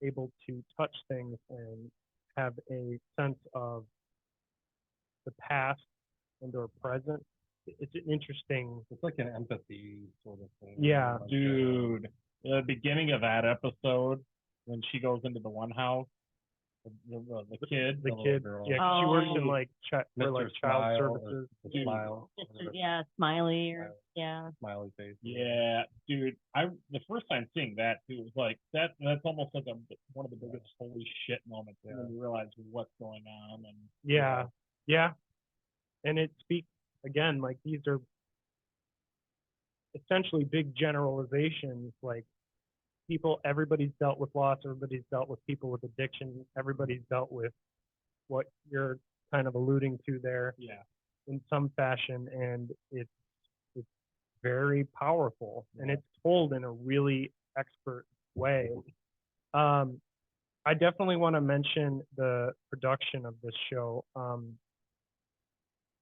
able to touch things and have a sense of the past and or present. It's an interesting. It's like an empathy sort of thing. Yeah. Like, Dude, the beginning of that episode when she goes into the one house, the kid, The little kid, girl. yeah, 'cause she works in Oh. like for Mr. like Smile, child or services. the Dude. smile, Yeah, Smiley or yeah. smiley face. Yeah, dude. The first time seeing that too was like that's almost like one of the biggest holy shit moments when you realize what's going on and Yeah, yeah, and it speaks again like these are essentially big generalizations. Like everybody's dealt with loss, everybody's dealt with people with addiction, everybody's dealt with what you're kind of alluding to there yeah. in some fashion, and it's very powerful and it's told in a really expert way. I definitely want to mention the production of this show.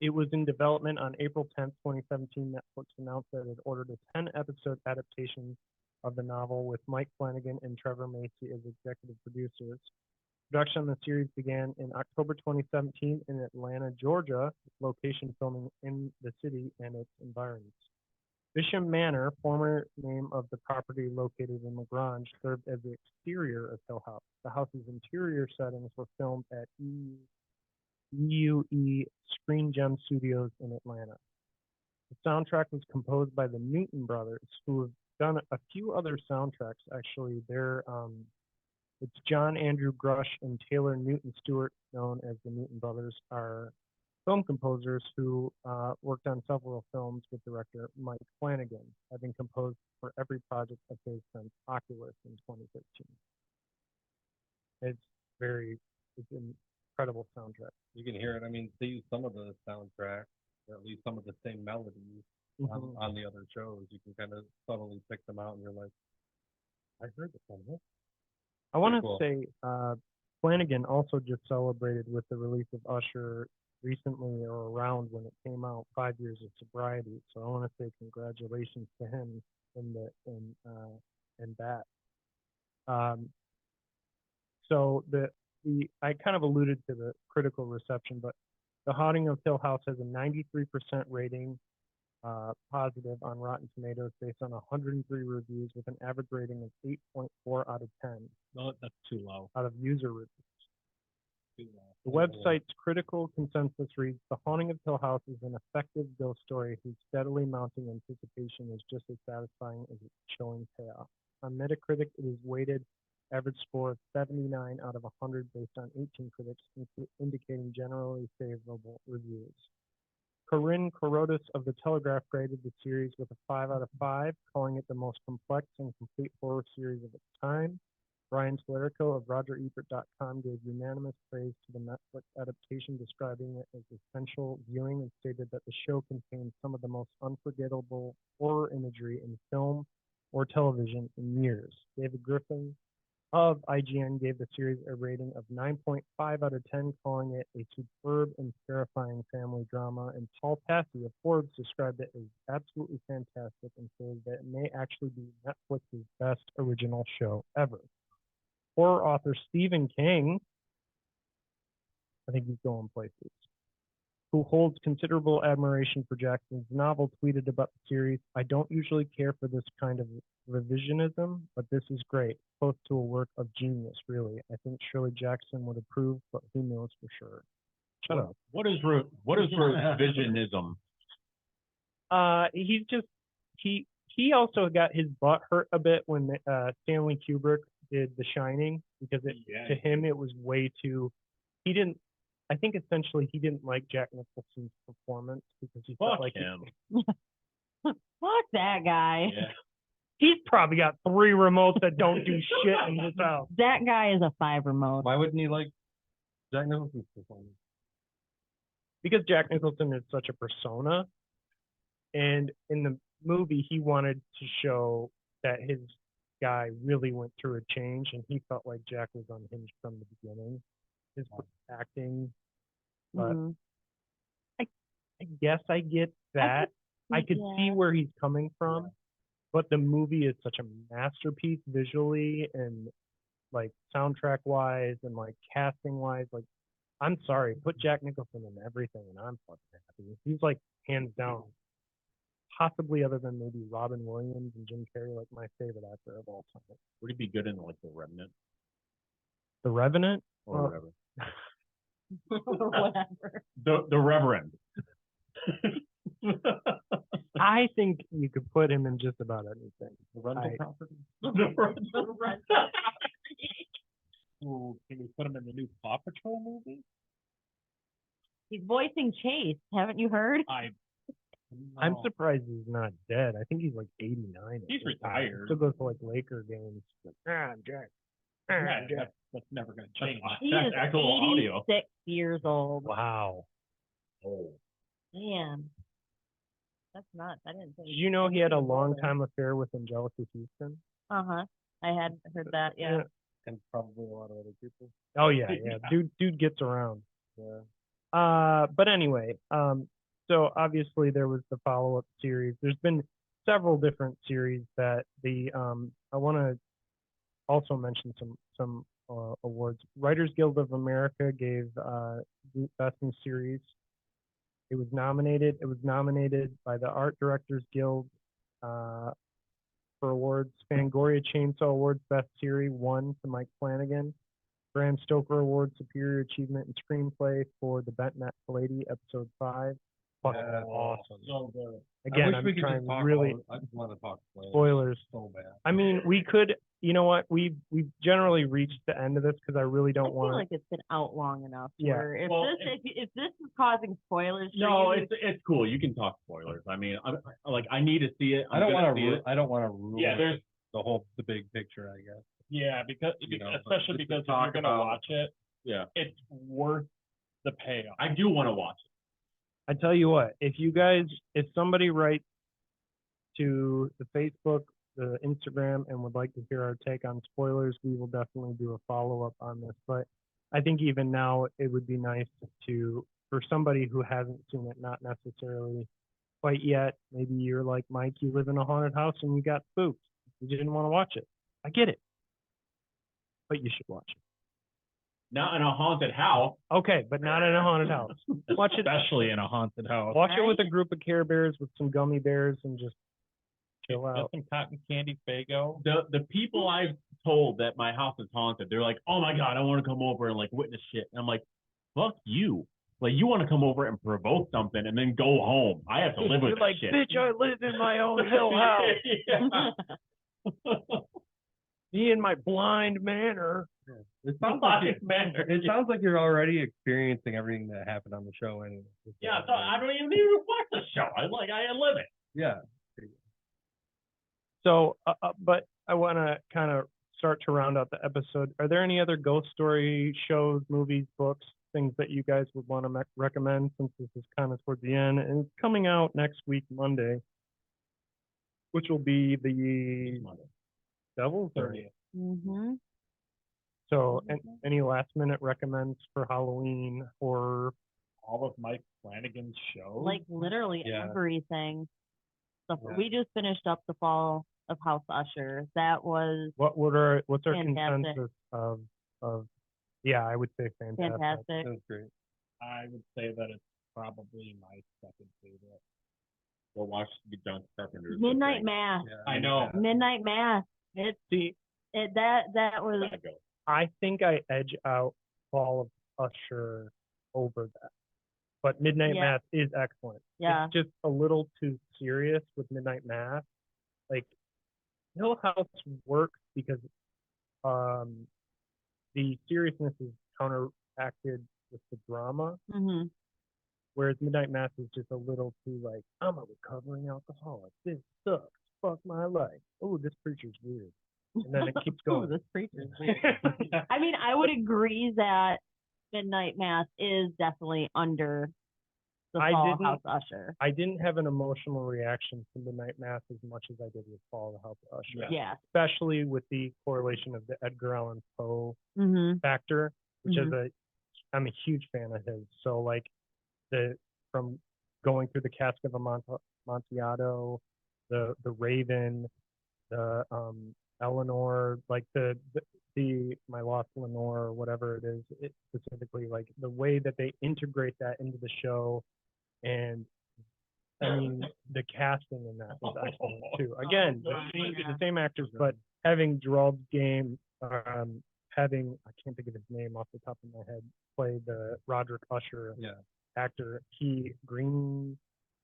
It was in development on April 10th, 2017. Netflix announced that it had ordered a 10-episode adaptation of the novel with Mike Flanagan and Trevor Macy as executive producers. Production on the series began in October 2017 in Atlanta, Georgia, location filming in the city and its environs. Bisham Manor, former name of the property located in LaGrange, served as the exterior of Hill House. The house's interior settings were filmed at EUE Screen Gem Studios in Atlanta. The soundtrack was composed by the Newton Brothers, who have done a few other soundtracks. Actually, it's John Andrew Grush and Taylor Newton Stewart, known as the Newton Brothers, are film composers who worked on several films with director Mike Flanagan, having composed for every project of his since Oculus in 2013. It's an incredible soundtrack. You can hear it. I mean, they use some of the soundtrack, or at least some of the same melodies on the other shows. You can kind of subtly pick them out, and you're like, I heard this one. I want to cool. say Flanagan also just celebrated with the release of Usher recently or around when it came out, 5 years of sobriety. So I want to say congratulations to him in that. So I kind of alluded to the critical reception, but The Haunting of Hill House has a 93% rating, positive on Rotten Tomatoes based on 103 reviews with an average rating of 8.4 out of 10 No, that's too low. out of user reviews. Too low. The website's critical consensus reads, The Haunting of Hill House is an effective ghost story whose steadily mounting anticipation is just as satisfying as its chilling payoff. On Metacritic, it is weighted average score of 79 out of 100 based on 18 critics, indicating generally favorable reviews. Corinne Corotis of The Telegraph graded the series with a 5 out of 5, calling it the most complex and complete horror series of its time. Brian Tolerico of RogerEbert.com gave unanimous praise to the Netflix adaptation, describing it as essential viewing, and stated that the show contains some of the most unforgettable horror imagery in film or television in years. David Griffin of IGN gave the series a rating of 9.5 out of 10, calling it a superb and terrifying family drama, and Paul Tassi of Forbes described it as absolutely fantastic and says that it may actually be Netflix's best original show ever. Horror author Stephen King, I think he's going places, who holds considerable admiration for Jackson's novel, tweeted about the series, I don't usually care for this kind of revisionism, but this is great. Close to a work of genius, really. I think Shirley Jackson would approve, but who knows for sure. Shut up. What is revisionism? He also got his butt hurt a bit when Stanley Kubrick did The Shining, because to him it was way too. I think essentially he didn't like Jack Nicholson's performance because he felt like him. Fuck that guy. Yeah. He's probably got 3 remotes that don't do shit in his house. That guy is a 5 remote. Why wouldn't he like Jack Nicholson's performance? Because Jack Nicholson is such a persona, and in the movie he wanted to show that his guy really went through a change, and he felt like Jack was unhinged from the beginning. His acting, but I guess I get that. I could see Yeah. where he's coming from, but the movie is such a masterpiece visually and like soundtrack wise and like casting wise. Like, I'm sorry, put Jack Nicholson in everything and I'm fucking happy. He's like hands down, possibly other than maybe Robin Williams and Jim Carrey, like my favorite actor of all time. Would he be good in like The Remnant The Revenant? or Well, whatever? Whatever. The Reverend. I think you could put him in just about anything. The rental I- property. The rental. Ooh, can we put him in the new Paw Patrol movie? He's voicing Chase. Haven't you heard? I'm No. surprised he's not dead. I think he's like 89. He's retired. Still goes to like Laker games. I'm Jack. I'm Yeah, Jack. that's never going to change. He That's is actual audio. 86 years old. Wow. Oh. Man. That's nuts. I didn't think. Did you know he had a long time affair with Angelica Houston? Uh-huh. I had heard that, yeah. And probably a lot of other people. Oh yeah, yeah. Dude gets around. Yeah. But anyway, so obviously there was the follow-up series. There's been several different series that I want to also mention some awards. Writers Guild of America gave Best in Series. It was nominated. It was nominated by the Art Directors Guild for awards. Fangoria Chainsaw Awards Best Series won to Mike Flanagan. Bram Stoker Award Superior Achievement in Screenplay for The Bent Matt Pallady Episode 5. Fucking awesome. So good. Again, I wish I'm we could trying just talk really I just want to talk spoilers. so bad. I mean, we could. You know what? We've generally reached the end of this because I really I don't feel want like it's been out long enough. Yeah. Where if Well, if this is causing spoilers for No, you, it's cool. You can talk spoilers. I mean, I need to see it. I don't want see to. it. I don't want to ruin Yeah, there's the big picture. I guess. yeah, because You know, especially just to because if talk you're gonna about- watch it, Yeah, it's worth the payoff. I do want to watch it. I tell you what, if somebody writes to the Facebook, the Instagram, and would like to hear our take on spoilers, we will definitely do a follow-up on this. But I think even now it would be nice for somebody who hasn't seen it, not necessarily quite yet, maybe you're like Mike, you live in a haunted house and you got spooked. You didn't want to watch it. I get it. But you should watch it. Not in a haunted house. Okay, but not in a haunted house. Watch it. Especially in a haunted house. Watch it with a Right? group of Care Bears with some gummy bears and just chill Get out. some cotton candy Fago. The people I've told that my house is haunted, they're like, oh my God, I want to come over and like witness shit. And I'm like, fuck you. Like, you want to come over and provoke something and then go home. I have to live with You're like, shit. bitch, I live in my own hill house. Yeah. Me and my blind manor. It sounds like Blind manner. it sounds like you're already experiencing everything that happened on the show, anyway. Yeah, so I don't even need to watch the show. I live it. Yeah. So, but I want to kind of start to round out the episode. Are there any other ghost story shows, movies, books, things that you guys would want to recommend since this is kind of towards the end and it's coming out next week, Monday, which will be the Devil's 30th. Mm-hmm. So, any last minute recommends for Halloween or All of Mike Flanagan's shows. Like literally Yeah. everything. So Yeah. we just finished up the fall of House Usher. That was what's our Fantastic. consensus of yeah, I would say fantastic. fantastic. That's great. I would say that it's probably my second favorite. Well, watch the John Carpenter's. Midnight Mass. Yeah. I know. Midnight Mass. See, That was I think I edge out Fall of Usher over that. But Midnight Yeah. Mass is excellent. Yeah. It's just a little too serious with Midnight Mass. Like Hill House works because the seriousness is counteracted with the drama, hmm whereas Midnight Mass is just a little too like, I'm a recovering alcoholic. This sucks. Fuck my life. Oh, this preacher's weird. And then it keeps Ooh, going. this preacher's weird. I mean, I would agree that Midnight Mass is definitely under the I Fall didn't- House Usher. I didn't have an emotional reaction to Midnight Mass as much as I did with Fall of the House of Usher. Yeah. Especially with the correlation of the Edgar Allan Poe Mm-hmm. factor, which I'm a huge fan of his. So like from going through the Cask of Amontillado, the Raven, the Eleanor, like the My Lost Lenore, or whatever it is, it specifically, like the way that they integrate that into the show, and I mean the casting in that was excellent too. Again, the same actors, but having Gerald's Game, having, I can't think of his name off the top of my head, play the Roderick Usher actor, Green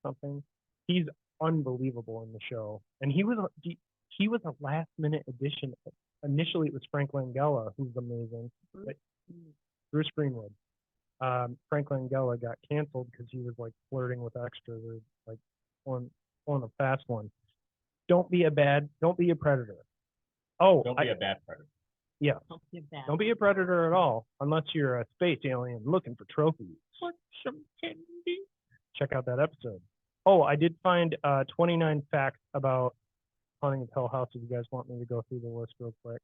something. He's unbelievable in the show, and he was a last minute addition. Initially, it was Frank Langella, who's amazing, but Bruce Greenwood. Frank Langella got canceled because he was like flirting with extras, or like on a fast one. Don't be a predator. Oh, Don't be a bad predator. yeah. Don't feel bad. Don't be a predator at all, unless you're a space alien looking for trophies. Want some candy? Check out that episode. Oh, I did find 29 facts about Haunting of Hill House, if you guys want me to go through the list real quick.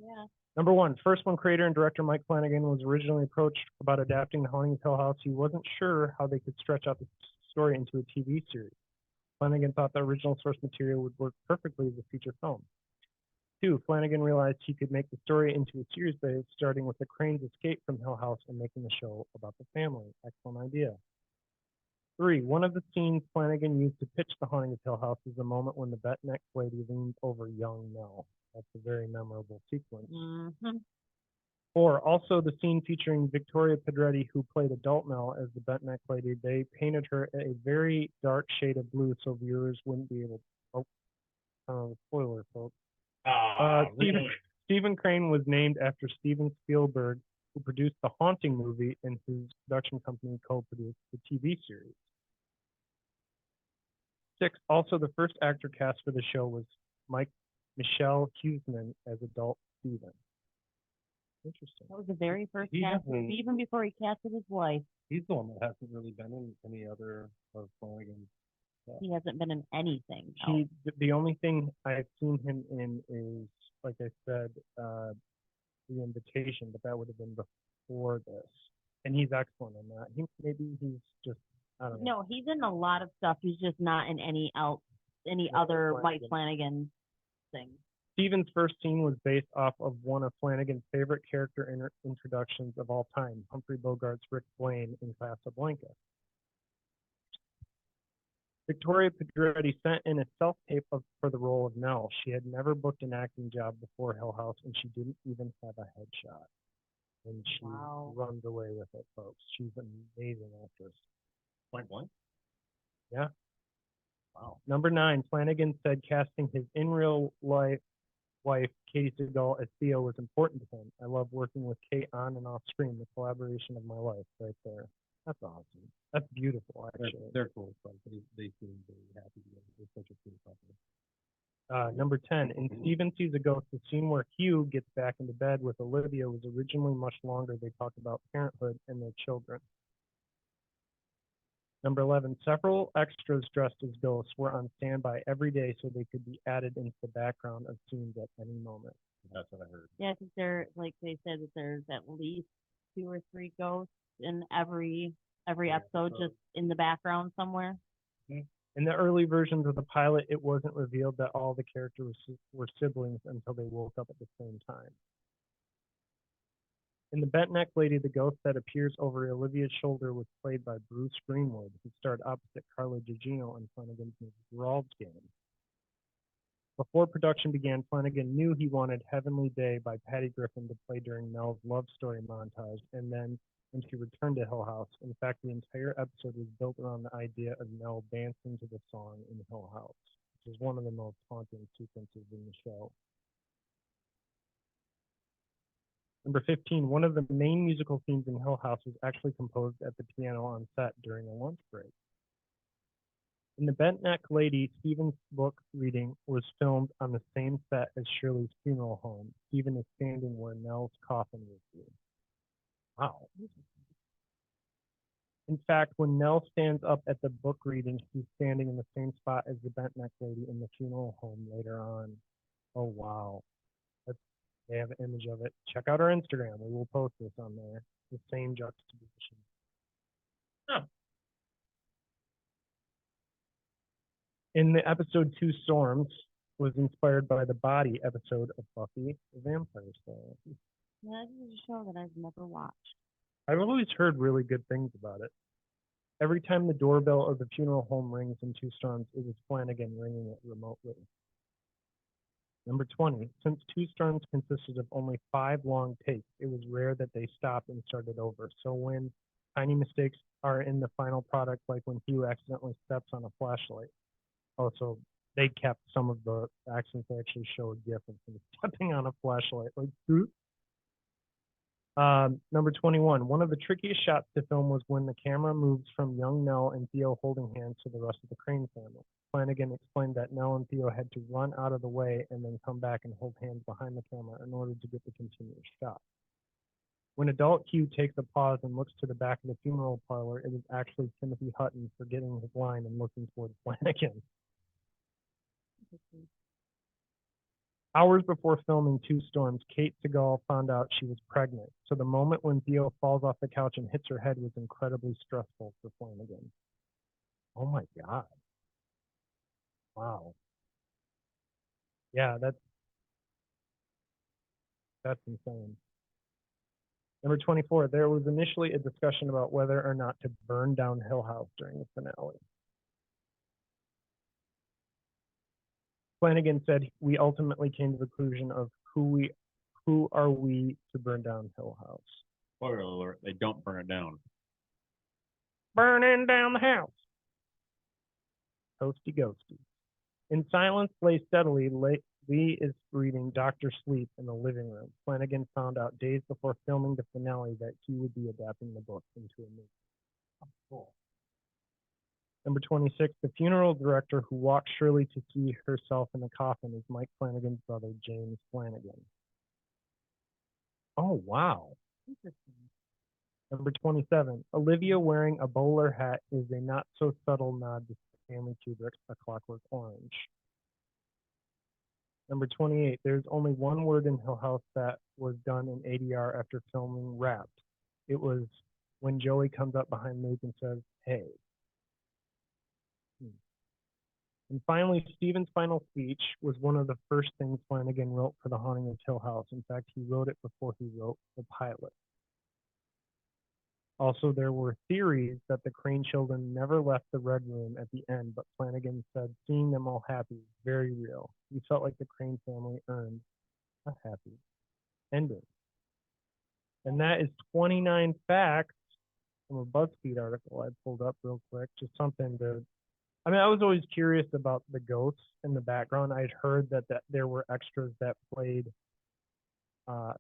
Yeah. Number one, first when creator and director Mike Flanagan was originally approached about adapting The Haunting of Hill House, he wasn't sure how they could stretch out the story into a TV series. Flanagan thought the original source material would work perfectly as a feature film. Two, Flanagan realized he could make the story into a series by starting with the Crane's escape from Hill House and making the show about the family. Excellent idea. Three, one of the scenes Flanagan used to pitch The Haunting of Hill House is the moment when the Betneck lady leans over young Nell. That's a very memorable sequence. Mm-hmm. Four, also the scene featuring Victoria Pedretti, who played adult Nell as the Betneck lady. They painted her a very dark shade of blue so viewers wouldn't be able to. Spoiler, folks. Really? Stephen Crane was named after Steven Spielberg, who produced the Haunting movie, and whose production company co-produced the TV series. Six, also the first actor cast for the show was Michelle Huseman as adult Stephen. Interesting. That was the very first He cast, hasn't- even before he casted his wife. He's the one that hasn't really been in any other of Flanagan's. He hasn't been in anything else. The only thing I've seen him in is, like I said, The Invitation, but that would have been before this. And he's excellent in that. Maybe he's just, I don't know. No, he's in a lot of stuff. He's just not in any other Mike Flanagan thing. Stephen's first scene was based off of one of Flanagan's favorite character introductions of all time, Humphrey Bogart's Rick Blaine in Casablanca. Victoria Pedretti sent in a self-tape for the role of Nell. She had never booked an acting job before Hill House, and she didn't even have a headshot. And she runs away with it, folks. She's an amazing actress. Point blank? Yeah. Wow. Number 9, Flanagan said casting his in real life wife, Katie Seagal, as Theo was important to him. I love working with Kate on and off screen, the collaboration of my life right there. That's awesome. That's beautiful, actually. They're cool, but they seem very happy together. They're such a cool couple. Number 10, in Steven Sees a Ghost, the scene where Hugh gets back into bed with Olivia was originally much longer. They talked about parenthood and their children. Number 11, several extras dressed as ghosts were on standby every day so they could be added into the background of scenes at any moment. That's what I heard. Yeah, I think like they said that there's at least 2 or 3 ghosts in every episode, just in the background somewhere. In the early versions of the pilot, it wasn't revealed that all the characters were siblings until they woke up at the same time. In The Bent-Neck Lady, the ghost that appears over Olivia's shoulder was played by Bruce Greenwood, who starred opposite Carla Gugino in Flanagan's movie Gerald's Game. Before production began, Flanagan knew he wanted Heavenly Day by Patty Griffin to play during Nell's love story montage, and then when she returned to Hill House. In fact, the entire episode was built around the idea of Nell dancing to the song in Hill House, which is one of the most haunting sequences in the show. Number 15, one of the main musical themes in Hill House was actually composed at the piano on set during a lunch break. In The Bent-Neck Lady, Stephen's book reading was filmed on the same set as Shirley's funeral home. Stephen is standing where Nell's coffin was used. Wow. In fact, when Nell stands up at the book reading, she's standing in the same spot as the Bent-Neck Lady in the funeral home later on. Oh, wow. They have an image of it. Check out our Instagram. We will post this on there. The same juxtaposition. Oh. In the episode Two Storms was inspired by the body episode of Buffy the Vampire Slayer. Yeah, this is a show that I've never watched. I've always heard really good things about it. Every time the doorbell of the funeral home rings in Two Storms, it was Flanagan ringing it remotely. Number 20, since Two Storms consisted of only 5 long takes, it was rare that they stopped and started over. So when tiny mistakes are in the final product, like when Hugh accidentally steps on a flashlight. Also, they kept some of the actions. They actually showed a gif of him stepping on a flashlight. Like, number 21, one of the trickiest shots to film was when the camera moves from young Nell and Theo holding hands to the rest of the Crane family. Flanagan explained that Nell and Theo had to run out of the way and then come back and hold hands behind the camera in order to get the continuous shot. When adult Hugh takes a pause and looks to the back of the funeral parlor, it was actually Timothy Hutton forgetting his line and looking toward Flanagan. Hours before filming Two Storms, Kate Segal found out she was pregnant. So the moment when Theo falls off the couch and hits her head was incredibly stressful for Flanagan. Oh my God. Wow. Yeah, that's insane. Number 24, there was initially a discussion about whether or not to burn down Hill House during the finale. Flanagan said, we ultimately came to the conclusion of who are we to burn down Hill House. Spoiler alert, they don't burn it down. Burning down the house. Toasty ghosty. In silence, lay steadily, Lee is reading Dr. Sleep in the living room. Flanagan found out days before filming the finale that he would be adapting the book into a movie. Oh, cool. Number 26, the funeral director who walked Shirley to see herself in the coffin is Mike Flanagan's brother, James Flanagan. Oh, wow. Interesting. Number 27, Olivia wearing a bowler hat is a not so subtle nod to Stanley Kubrick's A Clockwork Orange. Number 28, there's only one word in Hill House that was done in ADR after filming Wrapped. It was when Joey comes up behind Luke and says, hey. And finally, Stephen's final speech was one of the first things Flanagan wrote for The Haunting of Hill House. In fact, he wrote it before he wrote the pilot. Also, there were theories that the Crane children never left the Red Room at the end, but Flanagan said seeing them all happy is very real. He felt like the Crane family earned a happy ending. And that is 29 facts from a BuzzFeed article I pulled up real quick. Just something to, I mean, I was always curious about the ghosts in the background. I'd heard that there were extras that played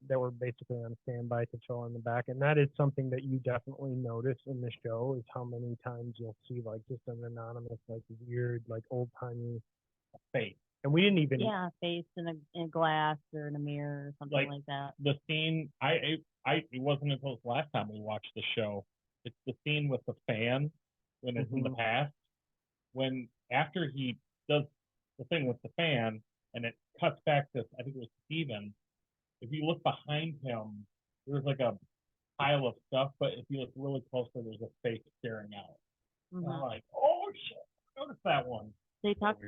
that were basically on standby to fill in the back. And that is something that you definitely notice in the show is how many times you'll see like just an anonymous, like weird, like old timey face. And we didn't even face in a glass or in a mirror or something like that. The scene, it wasn't until the last time we watched the show. It's the scene with the fan when it's in the past. When after he does the thing with the fan and it cuts back to, I think it was Steven. If you look behind him, there's like a pile of stuff, but if you look really closely, there's a face staring out. Mm-hmm. I'm like, oh shit, notice that one. They talk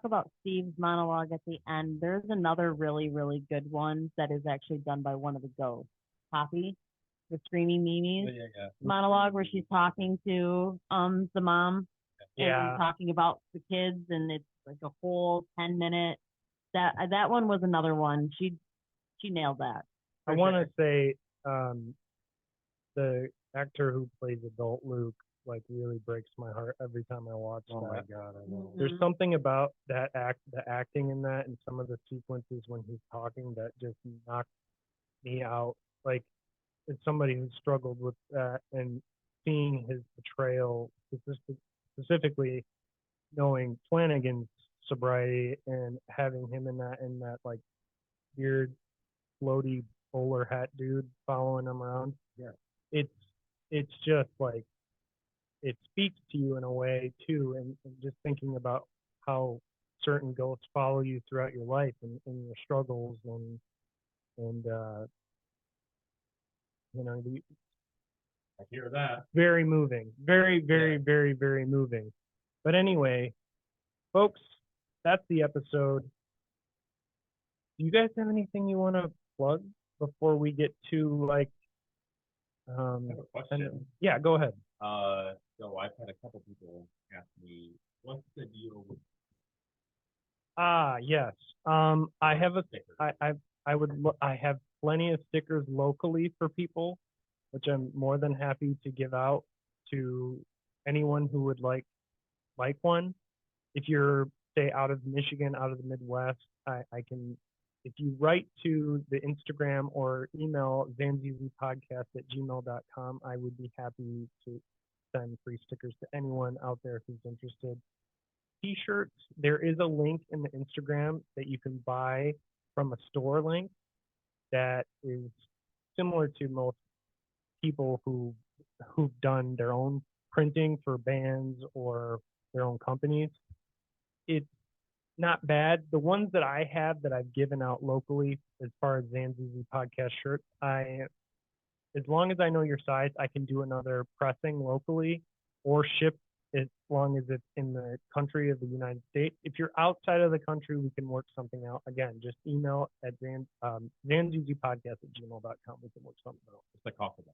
about Steve's monologue at the end. There's another really, really good one that is actually done by one of the ghosts. Poppy, the Screaming Mimi's monologue where she's talking to the mom and talking about the kids, and it's like a whole 10-minute. That one was another one. She nailed that. I want to say the actor who plays adult Luke like really breaks my heart every time I watch that. Oh my God, I know. There's something about the acting in that and some of the sequences when he's talking that just knocked me out. Like, as somebody who struggled with that and seeing his portrayal, specifically knowing Flanagan's sobriety and having him in that like weird floaty bowler hat dude following him around. Yeah. It's just like it speaks to you in a way too, and just thinking about how certain ghosts follow you throughout your life and your struggles and you know, I hear that. Very moving. Very, very, very, very moving. But anyway, folks, that's the episode. Do you guys have anything you want to plug before we get to like I have a question. yeah, go ahead. So I've had a couple people ask me, what's the deal with Yes. I have a stickers? I have plenty of stickers locally for people, which I'm more than happy to give out to anyone who would like one. If you're say out of Michigan, out of the Midwest, I can, if you write to the Instagram or email zanzeezeepodcast@gmail.com, I would be happy to send free stickers to anyone out there who's interested. T-shirts, there is a link in the Instagram that you can buy from a store link that is similar to most people who've done their own printing for bands or their own companies. It's not bad. The ones that I have that I've given out locally, as far as Zanzeezy podcast shirts, as long as I know your size, I can do another pressing locally or ship as long as it's in the country of the United States. If you're outside of the country, we can work something out. Again, just email at zanzeezeepodcast@gmail.com. We can work something out. What's the cost of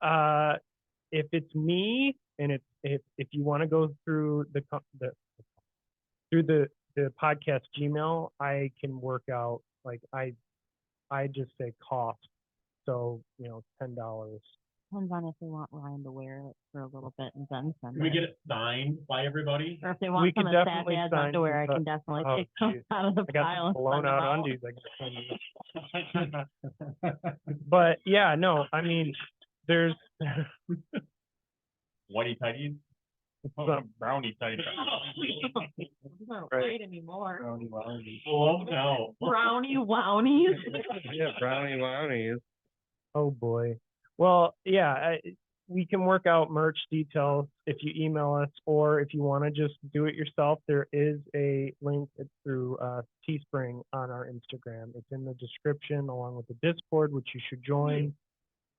that? If it's me and if you want to go through the podcast Gmail, I can work out, like I just say cost. So, $10. Depends on if they want Ryan to wear it for a little bit and then send Can we it. get it signed by everybody? Or if they We want could some of Sad definitely Dad's sign underwear, I some, can definitely oh, take those geez. out of the I got pile some and blown send them out out. undies. But yeah, no, I mean, there's Whitey tighties? Some- Brownie tighties. Those aren't Right. white anymore. Brownie wownies. Oh, no. Brownie wownies. Yeah, brownie wownies. oh boy. Well, yeah, we can work out merch details if you email us, or if you want to just do it yourself, there is a link through Teespring on our Instagram. It's in the description along with the Discord, which you should join.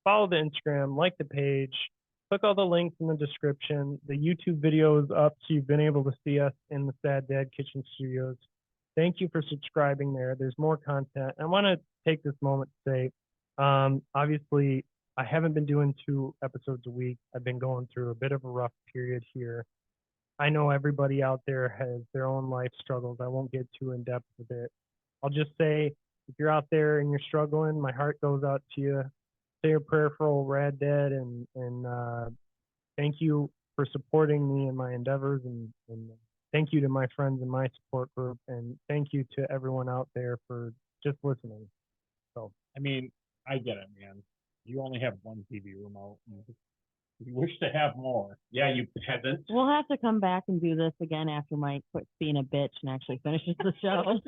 Follow the Instagram, like the page, click all the links in the description. The YouTube video is up, so you've been able to see us in the Sad Dad Kitchen Studios. Thank you for subscribing there. There's more content. I want to take this moment to say, obviously, I haven't been doing 2 episodes a week. I've been going through a bit of a rough period here. I know everybody out there has their own life struggles. I won't get too in depth with it. I'll just say, if you're out there and you're struggling, my heart goes out to you. Say a prayer for old Rad Dad, and thank you for supporting me in my endeavors, and thank you to my friends in my support group, and thank you to everyone out there for just listening. So, I mean, I get it, man. You only have one TV remote. You wish to have more. Yeah, you peasant. We'll have to come back and do this again after Mike quits being a bitch and actually finishes the show.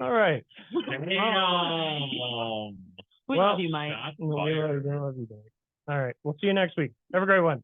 all right. Damn. We Well, love you, Mike. Shots We fired. love you, Dave. All right. We'll see you next week. Have a great one.